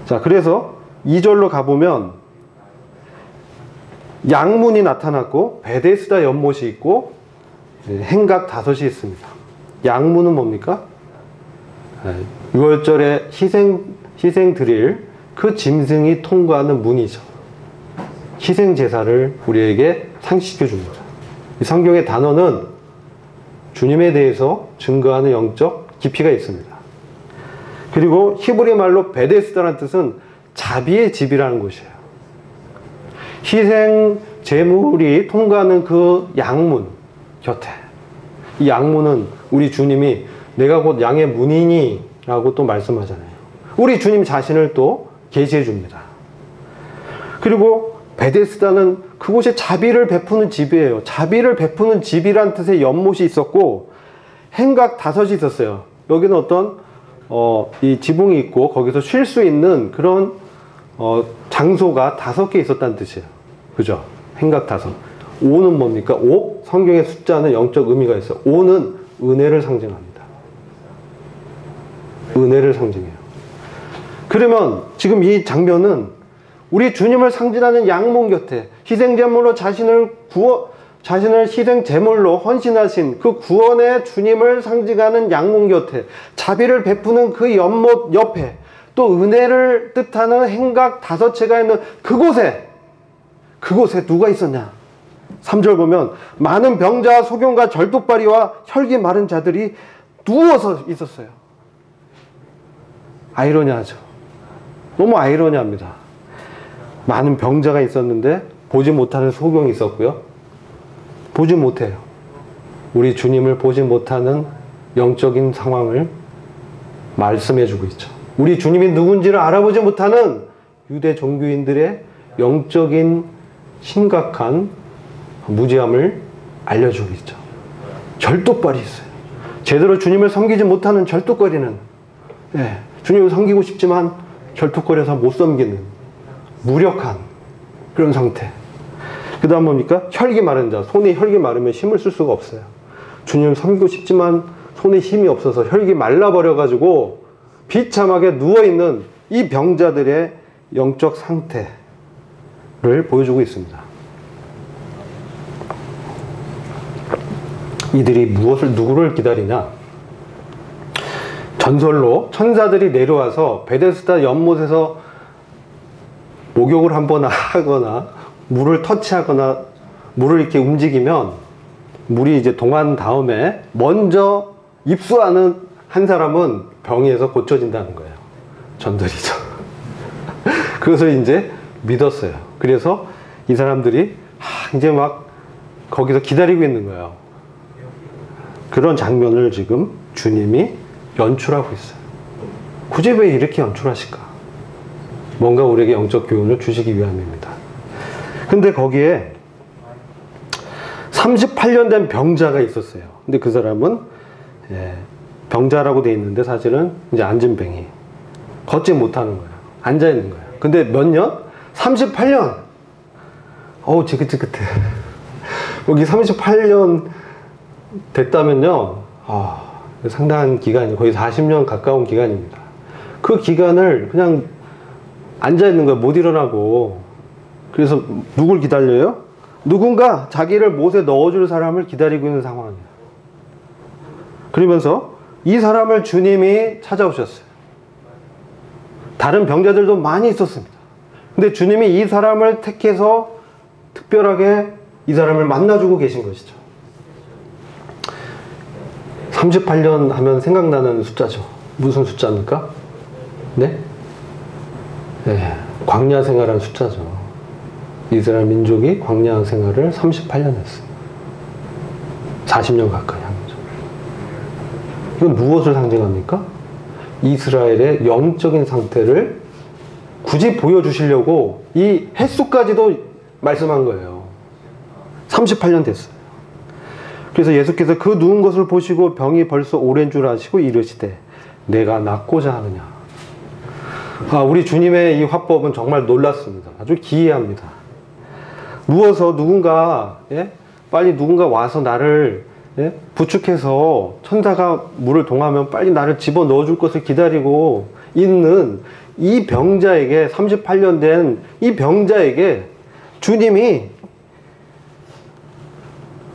S1: 자, 그래서 2절로 가보면 양문이 나타났고 베데스다 연못이 있고 행각 5이 있습니다. 양문은 뭡니까? 6월절에 희생 드릴 그 짐승이 통과하는 문이죠. 희생 제사를 우리에게 상기시켜 줍니다. 이 성경의 단어는 주님에 대해서 증거하는 영적 깊이가 있습니다. 그리고 히브리 말로 베데스다라는 뜻은 자비의 집이라는 곳이에요. 희생 제물이 통과하는 그 양문 곁에, 이 양문은 우리 주님이 내가 곧 양의 문이니 라고 또 말씀하잖아요. 우리 주님 자신을 또 계시해 줍니다. 그리고 베데스다는 그곳에 자비를 베푸는 집이에요. 자비를 베푸는 집이란 뜻의 연못이 있었고 행각 5이 있었어요. 여기는 어떤 이 지붕이 있고 거기서 쉴 수 있는 그런 장소가 5개 있었다는 뜻이에요. 그죠? 행각 5. 5는 뭡니까? 5? 성경의 숫자는 영적 의미가 있어요. 5는 은혜를 상징합니다. 은혜를 상징해요. 그러면 지금 이 장면은 우리 주님을 상징하는 양문 곁에 희생제물로 자신을 희생제물로 헌신하신 그 구원의 주님을 상징하는 양문 곁에 자비를 베푸는 그 연못 옆에 또 은혜를 뜻하는 행각 5채가 있는 그곳에 누가 있었냐? 3절 보면 많은 병자와 소경과 절뚝발이와 혈기 마른 자들이 누워서 있었어요. 아이러니하죠. 너무 아이러니합니다. 많은 병자가 있었는데 보지 못하는 소경이 있었고요. 보지 못해요. 우리 주님을 보지 못하는 영적인 상황을 말씀해 주고 있죠. 우리 주님이 누군지를 알아보지 못하는 유대 종교인들의 영적인 심각한 무지함을 알려주고 있죠. 절뚝발이 있어요. 제대로 주님을 섬기지 못하는 절뚝거리는, 주님을 섬기고 싶지만 절뚝거려서 못 섬기는 무력한 그런 상태. 그 다음 뭡니까? 혈기 마른 자. 손에 혈기 마르면 힘을 쓸 수가 없어요. 주님을 섬기고 싶지만 손에 힘이 없어서 혈기 말라버려가지고 비참하게 누워있는 이 병자들의 영적 상태를 보여주고 있습니다. 이들이 누구를 기다리냐? 전설로 천사들이 내려와서 베데스다 연못에서 목욕을 한번 하거나 물을 터치하거나 물을 이렇게 움직이면 물이 이제 동한 다음에 먼저 입수하는 한 사람은 병에서 고쳐진다는 거예요. 전설이죠. 그것을 이제 믿었어요. 그래서 이 사람들이 이제 막 거기서 기다리고 있는 거예요. 그런 장면을 지금 주님이 연출하고 있어요. 굳이 왜 이렇게 연출하실까? 뭔가 우리에게 영적 교훈을 주시기 위함입니다. 근데 거기에 38년 된 병자가 있었어요. 근데 그 사람은 병자라고 돼 있는데 사실은 이제 앉은 병이 걷지 못하는 거예요. 앉아 있는 거예요. 근데 몇 년? 38년. 어우, 지긋지긋해. 여기 38년 됐다면요. 상당한 기간이, 거의 40년 가까운 기간입니다. 그 기간을 그냥 앉아있는 거예요. 못 일어나고. 그래서 누굴 기다려요? 누군가 자기를 못에 넣어줄 사람을 기다리고 있는 상황이에요. 그러면서 이 사람을 주님이 찾아오셨어요. 다른 병자들도 많이 있었습니다. 근데 주님이 이 사람을 택해서 특별하게 이 사람을 만나주고 계신 것이죠. 38년 하면 생각나는 숫자죠. 무슨 숫자입니까? 네? 네, 광야 생활한 숫자죠. 이스라엘 민족이 광야 생활을 38년 했어요. 40년 가까이 한 거죠. 이건 무엇을 상징합니까? 이스라엘의 영적인 상태를 굳이 보여주시려고 이 횟수까지도 말씀한 거예요. 38년 됐어요. 그래서 예수께서 그 누운 것을 보시고 병이 벌써 오랜 줄 아시고 이르시되 내가 낫고자 하느냐. 우리 주님의 이 화법은 정말 놀랐습니다. 아주 기이합니다. 누워서 누군가, 빨리 누군가 와서 나를, 부축해서 천사가 물을 동하면 빨리 나를 집어 넣어줄 것을 기다리고 있는 이 병자에게, 38년 된 이 병자에게 주님이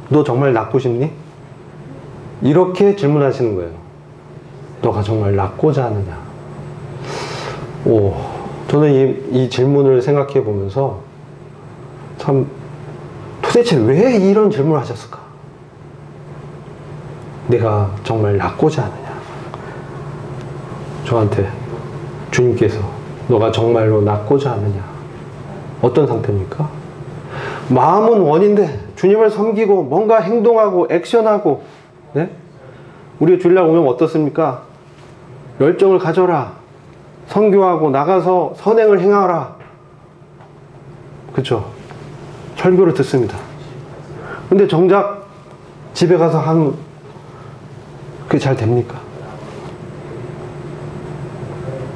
S1: 너 정말 낫고 싶니? 이렇게 질문하시는 거예요. 너가 정말 낫고자 하느냐? 저는 이 질문을 생각해 보면서 참 도대체 왜 이런 질문을 하셨을까? 내가 정말 낫고자 하느냐? 저한테 주님께서 너가 정말로 낫고자 하느냐? 어떤 상태입니까? 마음은 원인데 주님을 섬기고 뭔가 행동하고 액션하고, 우리의 주일날 오면 어떻습니까? 열정을 가져라. 선교하고 나가서 선행을 행하라. 그렇죠? 설교를 듣습니다. 근데 정작 집에 가서 하면 그게 잘 됩니까?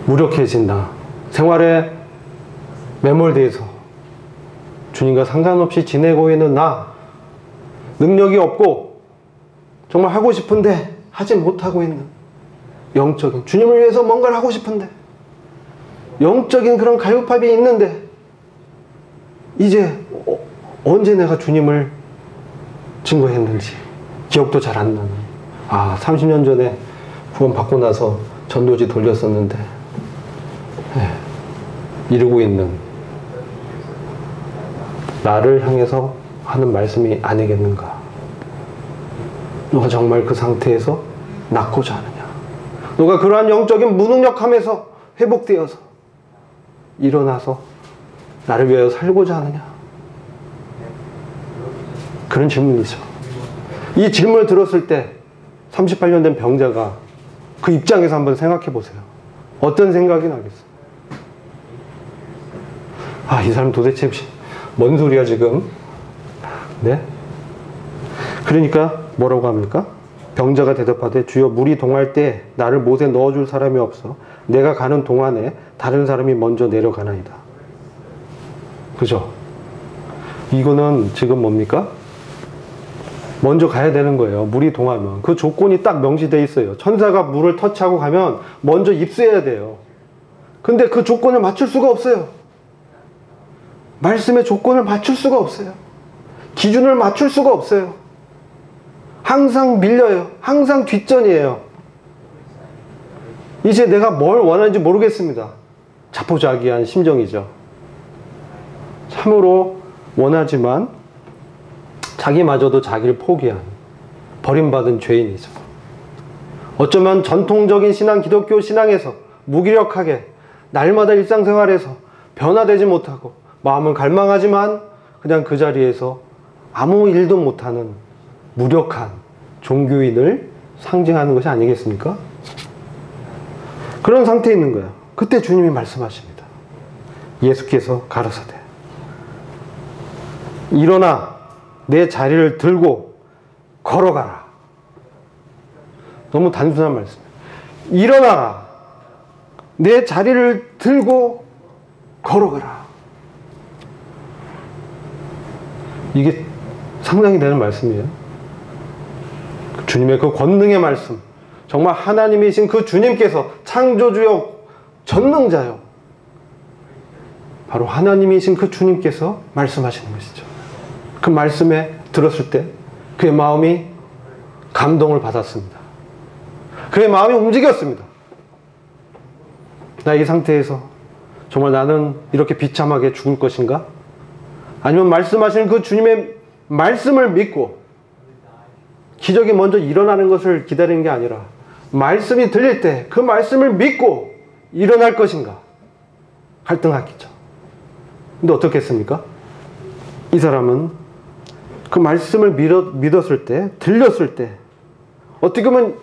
S1: 무력해진 나, 생활에 매몰돼서 주님과 상관없이 지내고 있는 나, 능력이 없고 정말 하고 싶은데 하지 못하고 있는 영적인, 주님을 위해서 뭔가를 하고 싶은데 영적인 그런 갈급함이 있는데 이제 언제 내가 주님을 증거했는지 기억도 잘 안 나는, 30년 전에 구원 받고 나서 전도지 돌렸었는데 이루고 있는 나를 향해서 하는 말씀이 아니겠는가? 너가 정말 그 상태에서 낫고자 하느냐? 너가 그러한 영적인 무능력함에서 회복되어서 일어나서 나를 위하여 살고자 하느냐? 그런 질문이죠. 이 질문을 들었을 때 38년 된 병자가 그 입장에서 한번 생각해 보세요. 어떤 생각이 나겠어요? 이 사람 도대체 뭔 소리야 지금? 네? 그러니까 뭐라고 합니까? 병자가 대답하되 주여 물이 동할 때 나를 못에 넣어줄 사람이 없어 내가 가는 동안에 다른 사람이 먼저 내려가나이다. 그죠? 이거는 지금 뭡니까? 먼저 가야 되는 거예요. 물이 동하면. 그 조건이 딱 명시되어 있어요. 천사가 물을 터치하고 가면 먼저 입수해야 돼요. 근데 그 조건을 맞출 수가 없어요. 말씀의 조건을 맞출 수가 없어요. 기준을 맞출 수가 없어요. 항상 밀려요. 항상 뒷전이에요. 이제 내가 뭘 원하는지 모르겠습니다. 자포자기한 심정이죠. 참으로 원하지만 자기마저도 자기를 포기한 버림받은 죄인이죠. 어쩌면 전통적인 신앙, 기독교 신앙에서 무기력하게 날마다 일상생활에서 변화되지 못하고 마음은 갈망하지만 그냥 그 자리에서 아무 일도 못하는 무력한 종교인을 상징하는 것이 아니겠습니까? 그런 상태에 있는 거예요. 그때 주님이 말씀하십니다. 예수께서 가라사대 일어나 내 자리를 들고 걸어가라. 너무 단순한 말씀이에요. 일어나라. 내 자리를 들고 걸어가라. 이게 상당히 되는 말씀이에요. 주님의 그 권능의 말씀, 정말 하나님이신 그 주님께서 창조주요 전능자요, 바로 하나님이신 그 주님께서 말씀하시는 것이죠. 그 말씀에 들었을 때 그의 마음이 감동을 받았습니다. 그의 마음이 움직였습니다. 나 이 상태에서 정말 나는 이렇게 비참하게 죽을 것인가? 아니면 말씀하시는 그 주님의 말씀을 믿고 기적이 먼저 일어나는 것을 기다리는 게 아니라 말씀이 들릴 때 그 말씀을 믿고 일어날 것인가? 갈등하겠죠. 근데 어떻겠습니까? 이 사람은 그 말씀을 믿었을 때, 들렸을 때, 어떻게 보면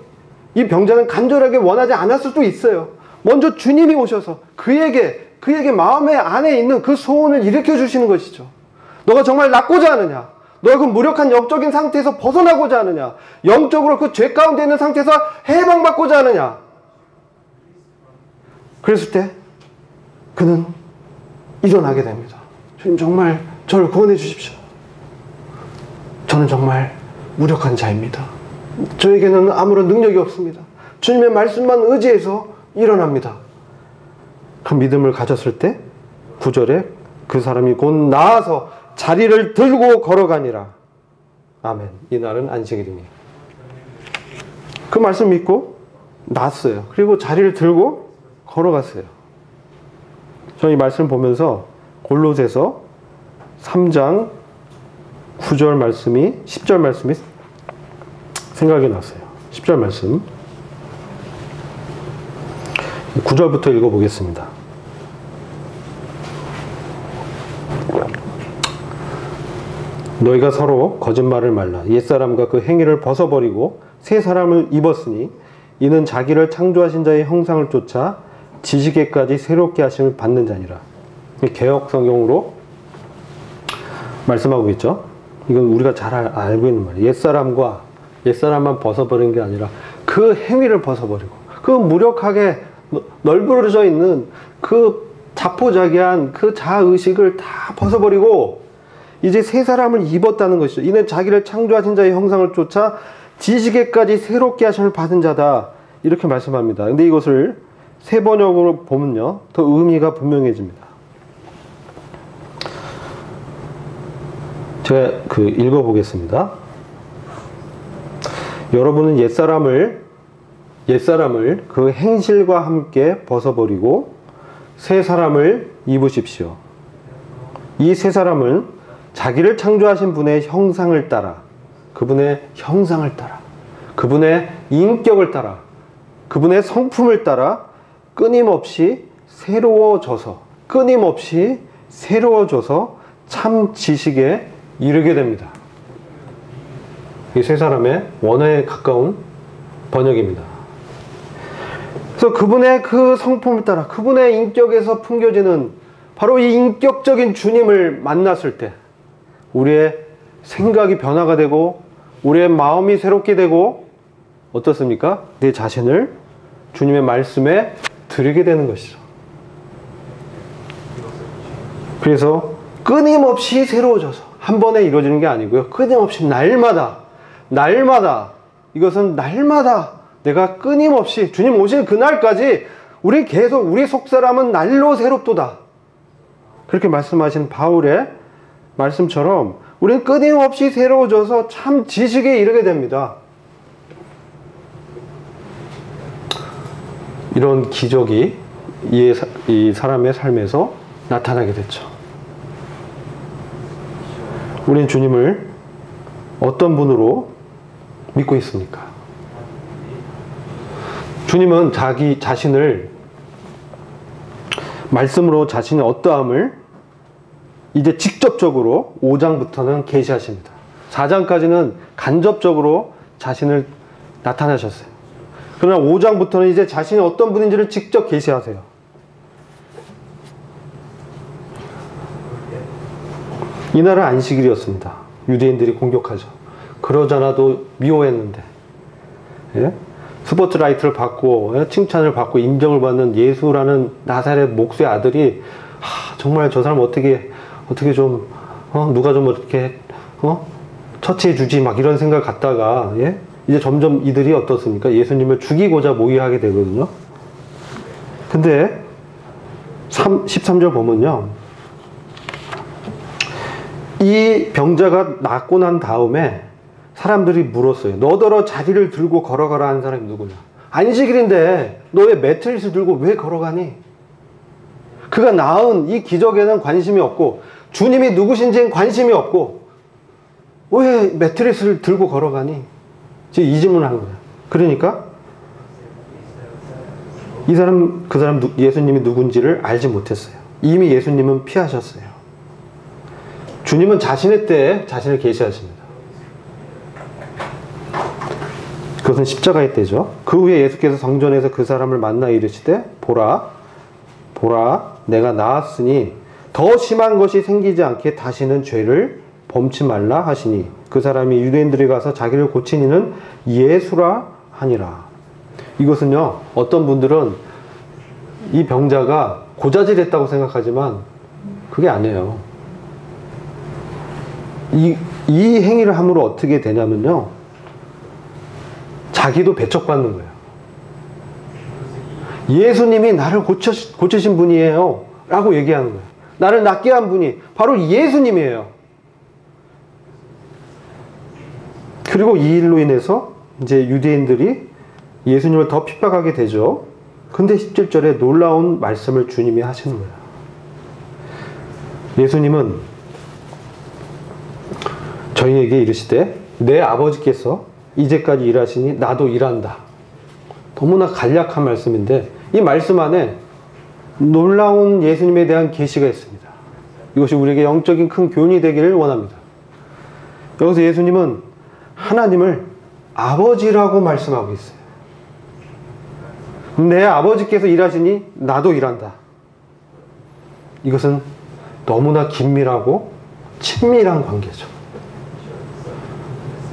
S1: 이 병자는 간절하게 원하지 않았을 수도 있어요. 먼저 주님이 오셔서 그에게 마음의 안에 있는 그 소원을 일으켜 주시는 것이죠. 너가 정말 낫고자 하느냐? 너가 그 무력한 영적인 상태에서 벗어나고자 하느냐? 영적으로 그 죄 가운데 있는 상태에서 해방받고자 하느냐? 그랬을 때 그는 일어나게 됩니다. 주님, 정말 저를 구원해 주십시오. 저는 정말 무력한 자입니다. 저에게는 아무런 능력이 없습니다. 주님의 말씀만 의지해서 일어납니다. 그 믿음을 가졌을 때 9절에 그 사람이 곧 나아서 자리를 들고 걸어가니라. 아멘. 이날은 안식일이니. 그 말씀 믿고 났어요. 그리고 자리를 들고 걸어갔어요. 저는 이 말씀 보면서 골로새서 3장 9절 말씀이 10절 말씀이 생각이 났어요. 10절 말씀 9절부터 읽어보겠습니다. 너희가 서로 거짓말을 말라. 옛사람과 그 행위를 벗어버리고 새 사람을 입었으니 이는 자기를 창조하신 자의 형상을 쫓아 지식에까지 새롭게 하심을 받는 자니라. 개역 성경으로 말씀하고 있죠. 이건 우리가 잘 알고 있는 말이에요. 옛사람만 벗어버리는 게 아니라 그 행위를 벗어버리고 그 무력하게 널브러져 있는 그 자포자기한 그 자의식을 다 벗어버리고 이제 새 사람을 입었다는 것이죠. 이는 자기를 창조하신 자의 형상을 쫓아 지식에까지 새롭게 하심을 받은 자다. 이렇게 말씀합니다. 근데 이것을 새 번역으로 보면요, 더 의미가 분명해집니다. 제가 읽어보겠습니다. 여러분은 옛사람을 그 행실과 함께 벗어버리고 새 사람을 입으십시오. 이 새 사람은 자기를 창조하신 분의 형상을 따라, 그분의 인격을 따라, 그분의 성품을 따라 끊임없이 새로워져서 참 지식에 이르게 됩니다. 이 세 사람의 원어에 가까운 번역입니다. 그래서 그분의 그 성품을 따라 그분의 인격에서 풍겨지는 바로 이 인격적인 주님을 만났을 때 우리의 생각이 변화가 되고 우리의 마음이 새롭게 되고 어떻습니까? 내 자신을 주님의 말씀에 드리게 되는 것이죠. 그래서 끊임없이 새로워져서 한 번에 이루어지는 게 아니고요. 끊임없이 날마다 이것은 날마다 내가 끊임없이 주님 오실 그날까지 우리 계속 우리 속사람은 날로 새롭도다. 그렇게 말씀하신 바울의 말씀처럼 우리는 끊임없이 새로워져서 참 지식에 이르게 됩니다. 이런 기적이 이 사람의 삶에서 나타나게 됐죠. 우린 주님을 어떤 분으로 믿고 있습니까? 주님은 자기 자신을 말씀으로 자신의 어떠함을 이제 직접적으로 5장부터는 계시하십니다. 4장까지는 간접적으로 자신을 나타내셨어요. 그러나 5장부터는 이제 자신이 어떤 분인지를 직접 계시하세요. 이날은 안식일이었습니다. 유대인들이 공격하죠. 그러잖아도 미워했는데, 예? 스포트라이트를 받고 칭찬을 받고 인정을 받는 예수라는 나사렛 목수의 아들이 정말 저 사람 어떻게 좀 누가 좀 어떻게 처치해 주지 막 이런 생각 갖다가 예? 이제 점점 이들이 어떻습니까? 예수님을 죽이고자 모의하게 되거든요. 근데 13절 보면요, 이 병자가 낫고 난 다음에 사람들이 물었어요. 너더러 자리를 들고 걸어가라 하는 사람이 누구냐? 안식일인데 너 왜 매트리스 들고 왜 걸어가니? 그가 낳은 이 기적에는 관심이 없고 주님이 누구신지는 관심이 없고 왜 매트리스를 들고 걸어가니? 지금 이 질문을 하는 거예요. 그러니까 그 사람 예수님이 누군지를 알지 못했어요. 이미 예수님은 피하셨어요. 주님은 자신의 때에 자신을 계시하십니다. 그것은 십자가의 때죠. 그 후에 예수께서 성전에서 그 사람을 만나 이르시되 보라 내가 나았으니 더 심한 것이 생기지 않게 다시는 죄를 범치 말라 하시니 그 사람이 유대인들이 가서 자기를 고친 이는 예수라 하니라. 이것은요, 어떤 분들은 이 병자가 고자질했다고 생각하지만 그게 아니에요. 이 행위를 함으로 어떻게 되냐면요, 자기도 배척받는 거예요. 예수님이 나를 고치신 분이에요 라고 얘기하는 거예요. 나를 낫게 한 분이 바로 예수님이에요. 그리고 이 일로 인해서 이제 유대인들이 예수님을 더 핍박하게 되죠. 근데 17절에 놀라운 말씀을 주님이 하시는 거예요. 예수님은 저희에게 이르시되 내 아버지께서 이제까지 일하시니 나도 일한다. 너무나 간략한 말씀인데 이 말씀 안에 놀라운 예수님에 대한 계시가 있습니다. 이것이 우리에게 영적인 큰 교훈이 되기를 원합니다. 여기서 예수님은 하나님을 아버지라고 말씀하고 있어요. 내 아버지께서 일하시니 나도 일한다. 이것은 너무나 긴밀하고 친밀한 관계죠.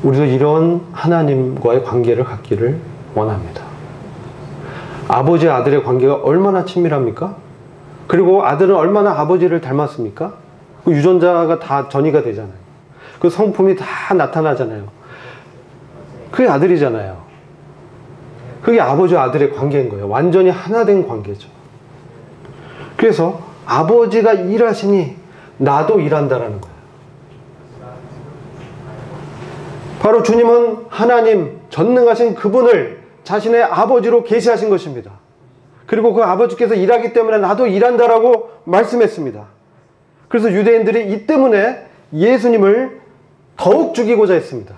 S1: 우리도 이런 하나님과의 관계를 갖기를 원합니다. 아버지 아들의 관계가 얼마나 친밀합니까? 그리고 아들은 얼마나 아버지를 닮았습니까? 그 유전자가 다 전이가 되잖아요. 그 성품이 다 나타나잖아요. 그게 아들이잖아요. 그게 아버지와 아들의 관계인 거예요. 완전히 하나 된 관계죠. 그래서 아버지가 일하시니 나도 일한다라는 거예요. 바로 주님은 하나님 전능하신 그분을 자신의 아버지로 계시하신 것입니다. 그리고 그 아버지께서 일하기 때문에 나도 일한다라고 말씀했습니다. 그래서 유대인들이 이 때문에 예수님을 더욱 죽이고자 했습니다.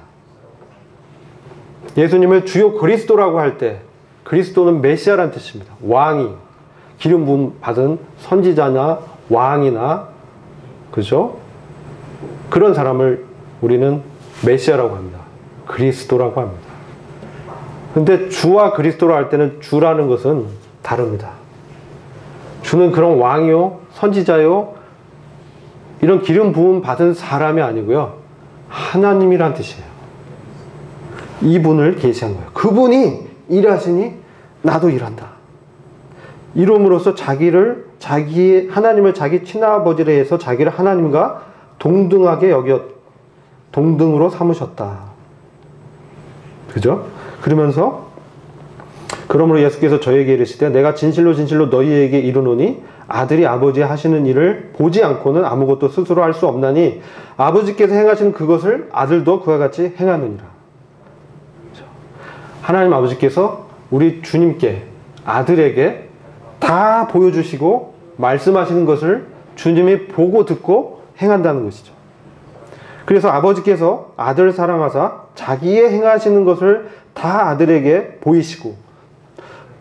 S1: 예수님을 주요 그리스도라고 할 때, 그리스도는 메시아란 뜻입니다. 왕이, 기름 부음 받은 선지자나 왕이나, 그죠? 그런 사람을 우리는 메시아라고 합니다. 그리스도라고 합니다. 근데 주와 그리스도로 할 때는 주라는 것은 다릅니다. 주는 그런 왕이요, 선지자요, 이런 기름 부음 받은 사람이 아니고요, 하나님이란 뜻이에요. 이분을 계시한 거예요. 그분이 일하시니 나도 일한다. 이름으로써 하나님을 자기 친아버지라 해서 자기를 하나님과 동등하게 동등으로 삼으셨다. 그죠? 그러면서 그러므로 예수께서 저에게 이르시되 내가 진실로 진실로 너희에게 이르노니 아들이 아버지 하시는 일을 보지 않고는 아무것도 스스로 할 수 없나니 아버지께서 행하시는 그것을 아들도 그와 같이 행하느니라. 하나님 아버지께서 우리 주님께, 아들에게 다 보여주시고 말씀하시는 것을 주님이 보고 듣고 행한다는 것이죠. 그래서 아버지께서 아들을 사랑하사 자기의 행하시는 것을 다 아들에게 보이시고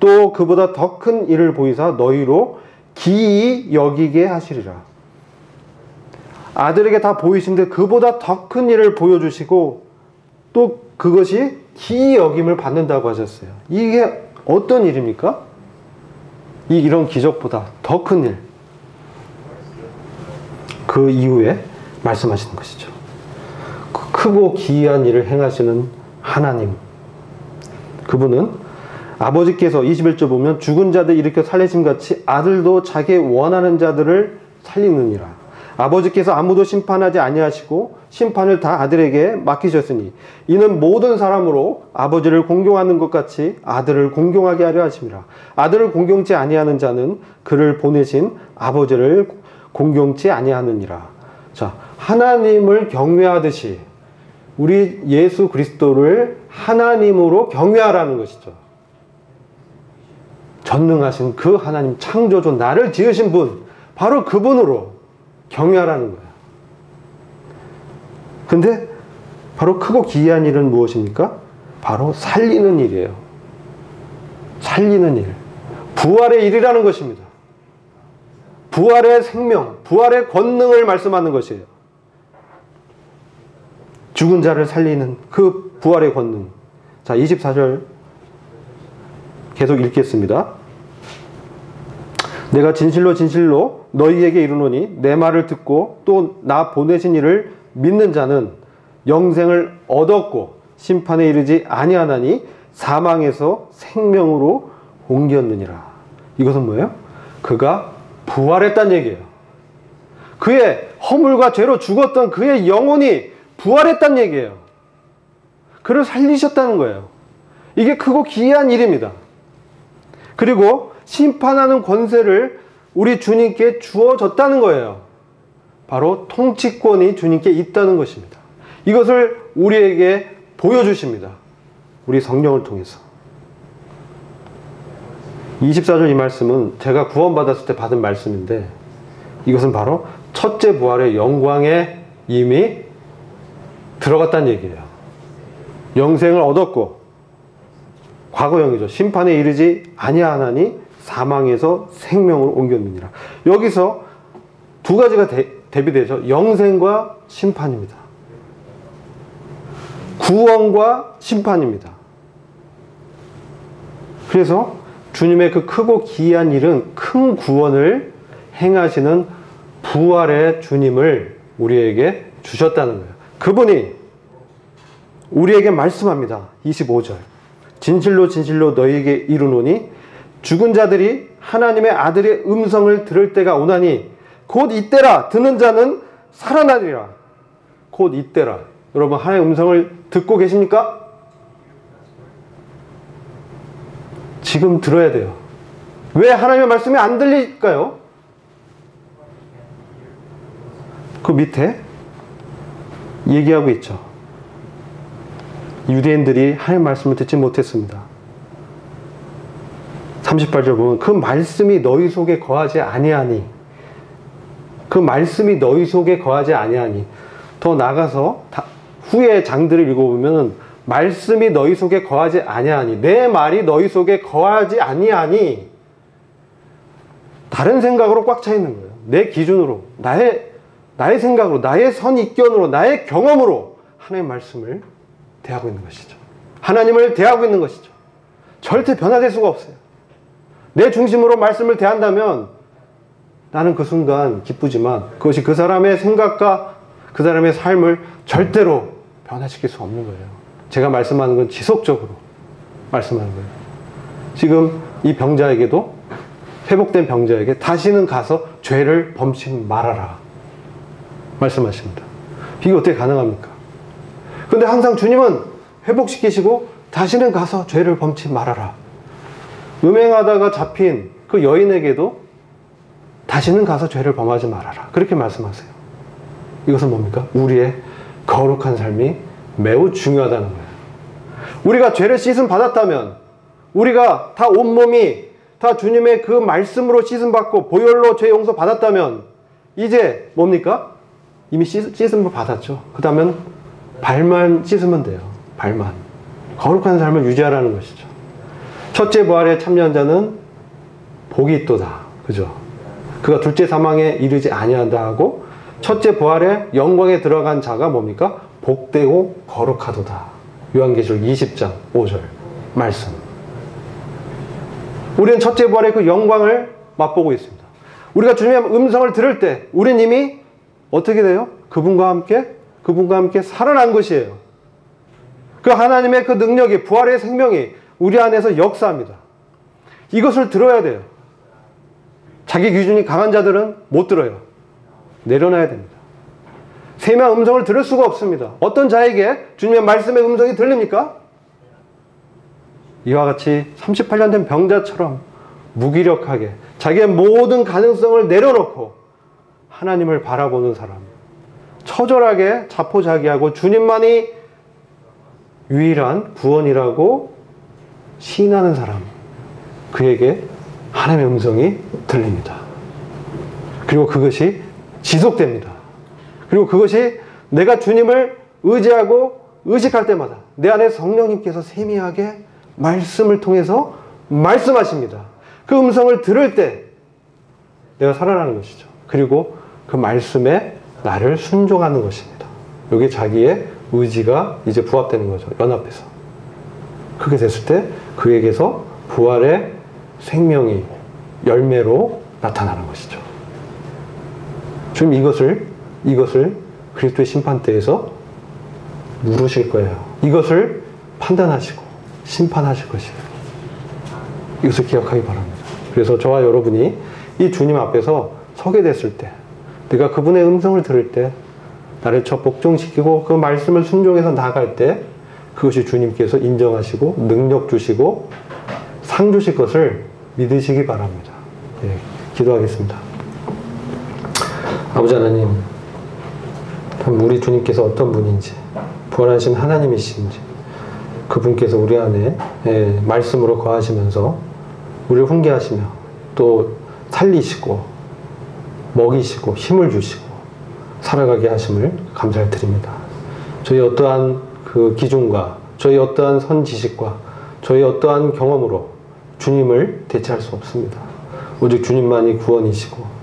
S1: 또 그보다 더 큰 일을 보이사 너희로 기이 여기게 하시리라. 아들에게 다 보이신데 그보다 더 큰 일을 보여주시고 또 그것이 기이 여김을 받는다고 하셨어요. 이게 어떤 일입니까? 이런 기적보다 더 큰 일. 그 이후에 말씀하시는 것이죠. 크고 기이한 일을 행하시는 하나님. 그분은 아버지께서 21절 보면 죽은 자들 일으켜 살리심 같이 아들도 자기 원하는 자들을 살리느니라. 아버지께서 아무도 심판하지 아니하시고 심판을 다 아들에게 맡기셨으니 이는 모든 사람으로 아버지를 공경하는 것 같이 아들을 공경하게 하려 하심이라. 아들을 공경치 아니하는 자는 그를 보내신 아버지를 공경치 아니하느니라. 자, 하나님을 경외하듯이 우리 예수 그리스도를 하나님으로 경외하라는 것이죠. 전능하신 그 하나님, 창조주, 나를 지으신 분, 바로 그분으로 경외하라는 거예요. 근데 바로 크고 기이한 일은 무엇입니까? 바로 살리는 일이에요. 살리는 일. 부활의 일이라는 것입니다. 부활의 생명, 부활의 권능을 말씀하는 것이에요. 죽은 자를 살리는 그 부활의 권능. 자, 24절 계속 읽겠습니다. 내가 진실로 진실로 너희에게 이르노니 내 말을 듣고 또 나 보내신 이를 믿는 자는 영생을 얻었고 심판에 이르지 아니하나니 사망에서 생명으로 옮겼느니라. 이것은 뭐예요? 그가 부활했다는 얘기예요. 그의 허물과 죄로 죽었던 그의 영혼이 부활했다는 얘기예요. 그를 살리셨다는 거예요. 이게 크고 기이한 일입니다. 그리고 심판하는 권세를 우리 주님께 주어졌다는 거예요. 바로 통치권이 주님께 있다는 것입니다. 이것을 우리에게 보여주십니다. 우리 성령을 통해서. 24절 이 말씀은 제가 구원받았을 때 받은 말씀인데 이것은 바로 첫째 부활의 영광에 이미 들어갔다는 얘기예요. 영생을 얻었고 과거형이죠. 심판에 이르지 아니하나니 사망에서 생명으로 옮겼느니라. 여기서 두 가지가 대비되죠. 영생과 심판입니다. 구원과 심판입니다. 그래서 주님의 그 크고 기이한 일은 큰 구원을 행하시는 부활의 주님을 우리에게 주셨다는 거예요. 그분이 우리에게 말씀합니다. 25절. 진실로 진실로 너희에게 이르노니 죽은 자들이 하나님의 아들의 음성을 들을 때가 오나니 곧 이때라. 듣는 자는 살아나리라. 곧 이때라. 여러분, 하나님의 음성을 듣고 계십니까? 지금 들어야 돼요. 왜 하나님의 말씀이 안 들릴까요? 그 밑에 얘기하고 있죠. 유대인들이 하나님의 말씀을 듣지 못했습니다. 38절 보면 그 말씀이 너희 속에 거하지 아니하니, 그 말씀이 너희 속에 거하지 아니하니. 더 나가서 후에 장들을 읽어보면 말씀이 너희 속에 거하지 아니하니, 내 말이 너희 속에 거하지 아니하니, 다른 생각으로 꽉 차 있는 거예요. 내 기준으로, 나의 생각으로, 나의 선입견으로, 나의 경험으로 하나님의 말씀을 대하고 있는 것이죠. 하나님을 대하고 있는 것이죠. 절대 변화될 수가 없어요. 내 중심으로 말씀을 대한다면 나는 그 순간 기쁘지만 그것이 그 사람의 생각과 그 사람의 삶을 절대로 변화시킬 수 없는 거예요. 제가 말씀하는 건 지속적으로 말씀하는 거예요. 지금 이 병자에게도, 회복된 병자에게 다시는 가서 죄를 범치 말아라 말씀하십니다. 이게 어떻게 가능합니까? 근데 항상 주님은 회복시키시고 다시는 가서 죄를 범치 말아라. 음행하다가 잡힌 그 여인에게도 다시는 가서 죄를 범하지 말아라. 그렇게 말씀하세요. 이것은 뭡니까? 우리의 거룩한 삶이 매우 중요하다는 거예요. 우리가 죄를 씻음 받았다면, 우리가 다 온몸이 다 주님의 그 말씀으로 씻음 받고 보혈로 죄 용서 받았다면 이제 뭡니까? 이미 씻음을 받았죠. 그 다음엔 발만 씻으면 돼요. 발만. 거룩한 삶을 유지하라는 것이죠. 첫째 부활에 참여한 자는 복이 있도다. 그죠? 그가 둘째 사망에 이르지 아니한다 하고, 첫째 부활에 영광에 들어간 자가 뭡니까? 복되고 거룩하도다. 요한계시록 20장 5절 말씀. 우리는 첫째 부활의 그 영광을 맛보고 있습니다. 우리가 주님의 음성을 들을 때 우리는 이미 어떻게 돼요? 그분과 함께 살아난 것이에요. 그 하나님의 그 능력이, 부활의 생명이 우리 안에서 역사합니다. 이것을 들어야 돼요. 자기 기준이 강한 자들은 못 들어요. 내려놔야 됩니다. 세미한 음성을 들을 수가 없습니다. 어떤 자에게 주님의 말씀의 음성이 들립니까? 이와 같이 38년 된 병자처럼 무기력하게 자기의 모든 가능성을 내려놓고 하나님을 바라보는 사람, 처절하게 자포자기하고 주님만이 유일한 구원이라고 시인하는 사람, 그에게 하나님의 음성이 들립니다. 그리고 그것이 지속됩니다. 그리고 그것이 내가 주님을 의지하고 의식할 때마다 내 안에 성령님께서 세미하게 말씀을 통해서 말씀하십니다. 그 음성을 들을 때 내가 살아나는 것이죠. 그리고 그 말씀에 나를 순종하는 것입니다. 이게 자기의 의지가 이제 부합되는 거죠. 연합해서. 그렇게 됐을 때 그에게서 부활의 생명이 열매로 나타나는 것이죠. 지금 이것을 그리스도의 심판대에서 물으실 거예요. 이것을 판단하시고 심판하실 것이에요. 이것을 기억하기 바랍니다. 그래서 저와 여러분이 이 주님 앞에서 서게 됐을 때, 내가 그분의 음성을 들을 때, 나를 복종시키고 그 말씀을 순종해서 나아갈 때, 그것이 주님께서 인정하시고 능력 주시고 상 주실 것을 믿으시기 바랍니다. 예, 기도하겠습니다. 아버지 하나님, 우리 주님께서 어떤 분인지, 부활하신 하나님이신지, 그분께서 우리 안에 말씀으로 거하시면서 우리를 훈계하시며 또 살리시고 먹이시고 힘을 주시고 살아가게 하심을 감사를 드립니다. 저희 어떠한 그 기준과 저희 어떠한 선지식과 저희 어떠한 경험으로 주님을 대체할 수 없습니다. 오직 주님만이 구원이시고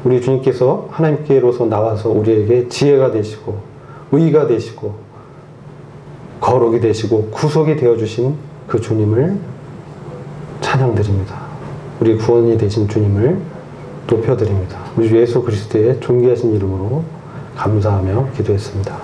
S1: 우리 주님께서 하나님께로서 나와서 우리에게 지혜가 되시고 의가 되시고 거룩이 되시고 구속이 되어주신 그 주님을 찬양드립니다. 우리 구원이 되신 주님을 높여드립니다. 우리 주 예수 그리스도의 존귀하신 이름으로 감사하며 기도했습니다.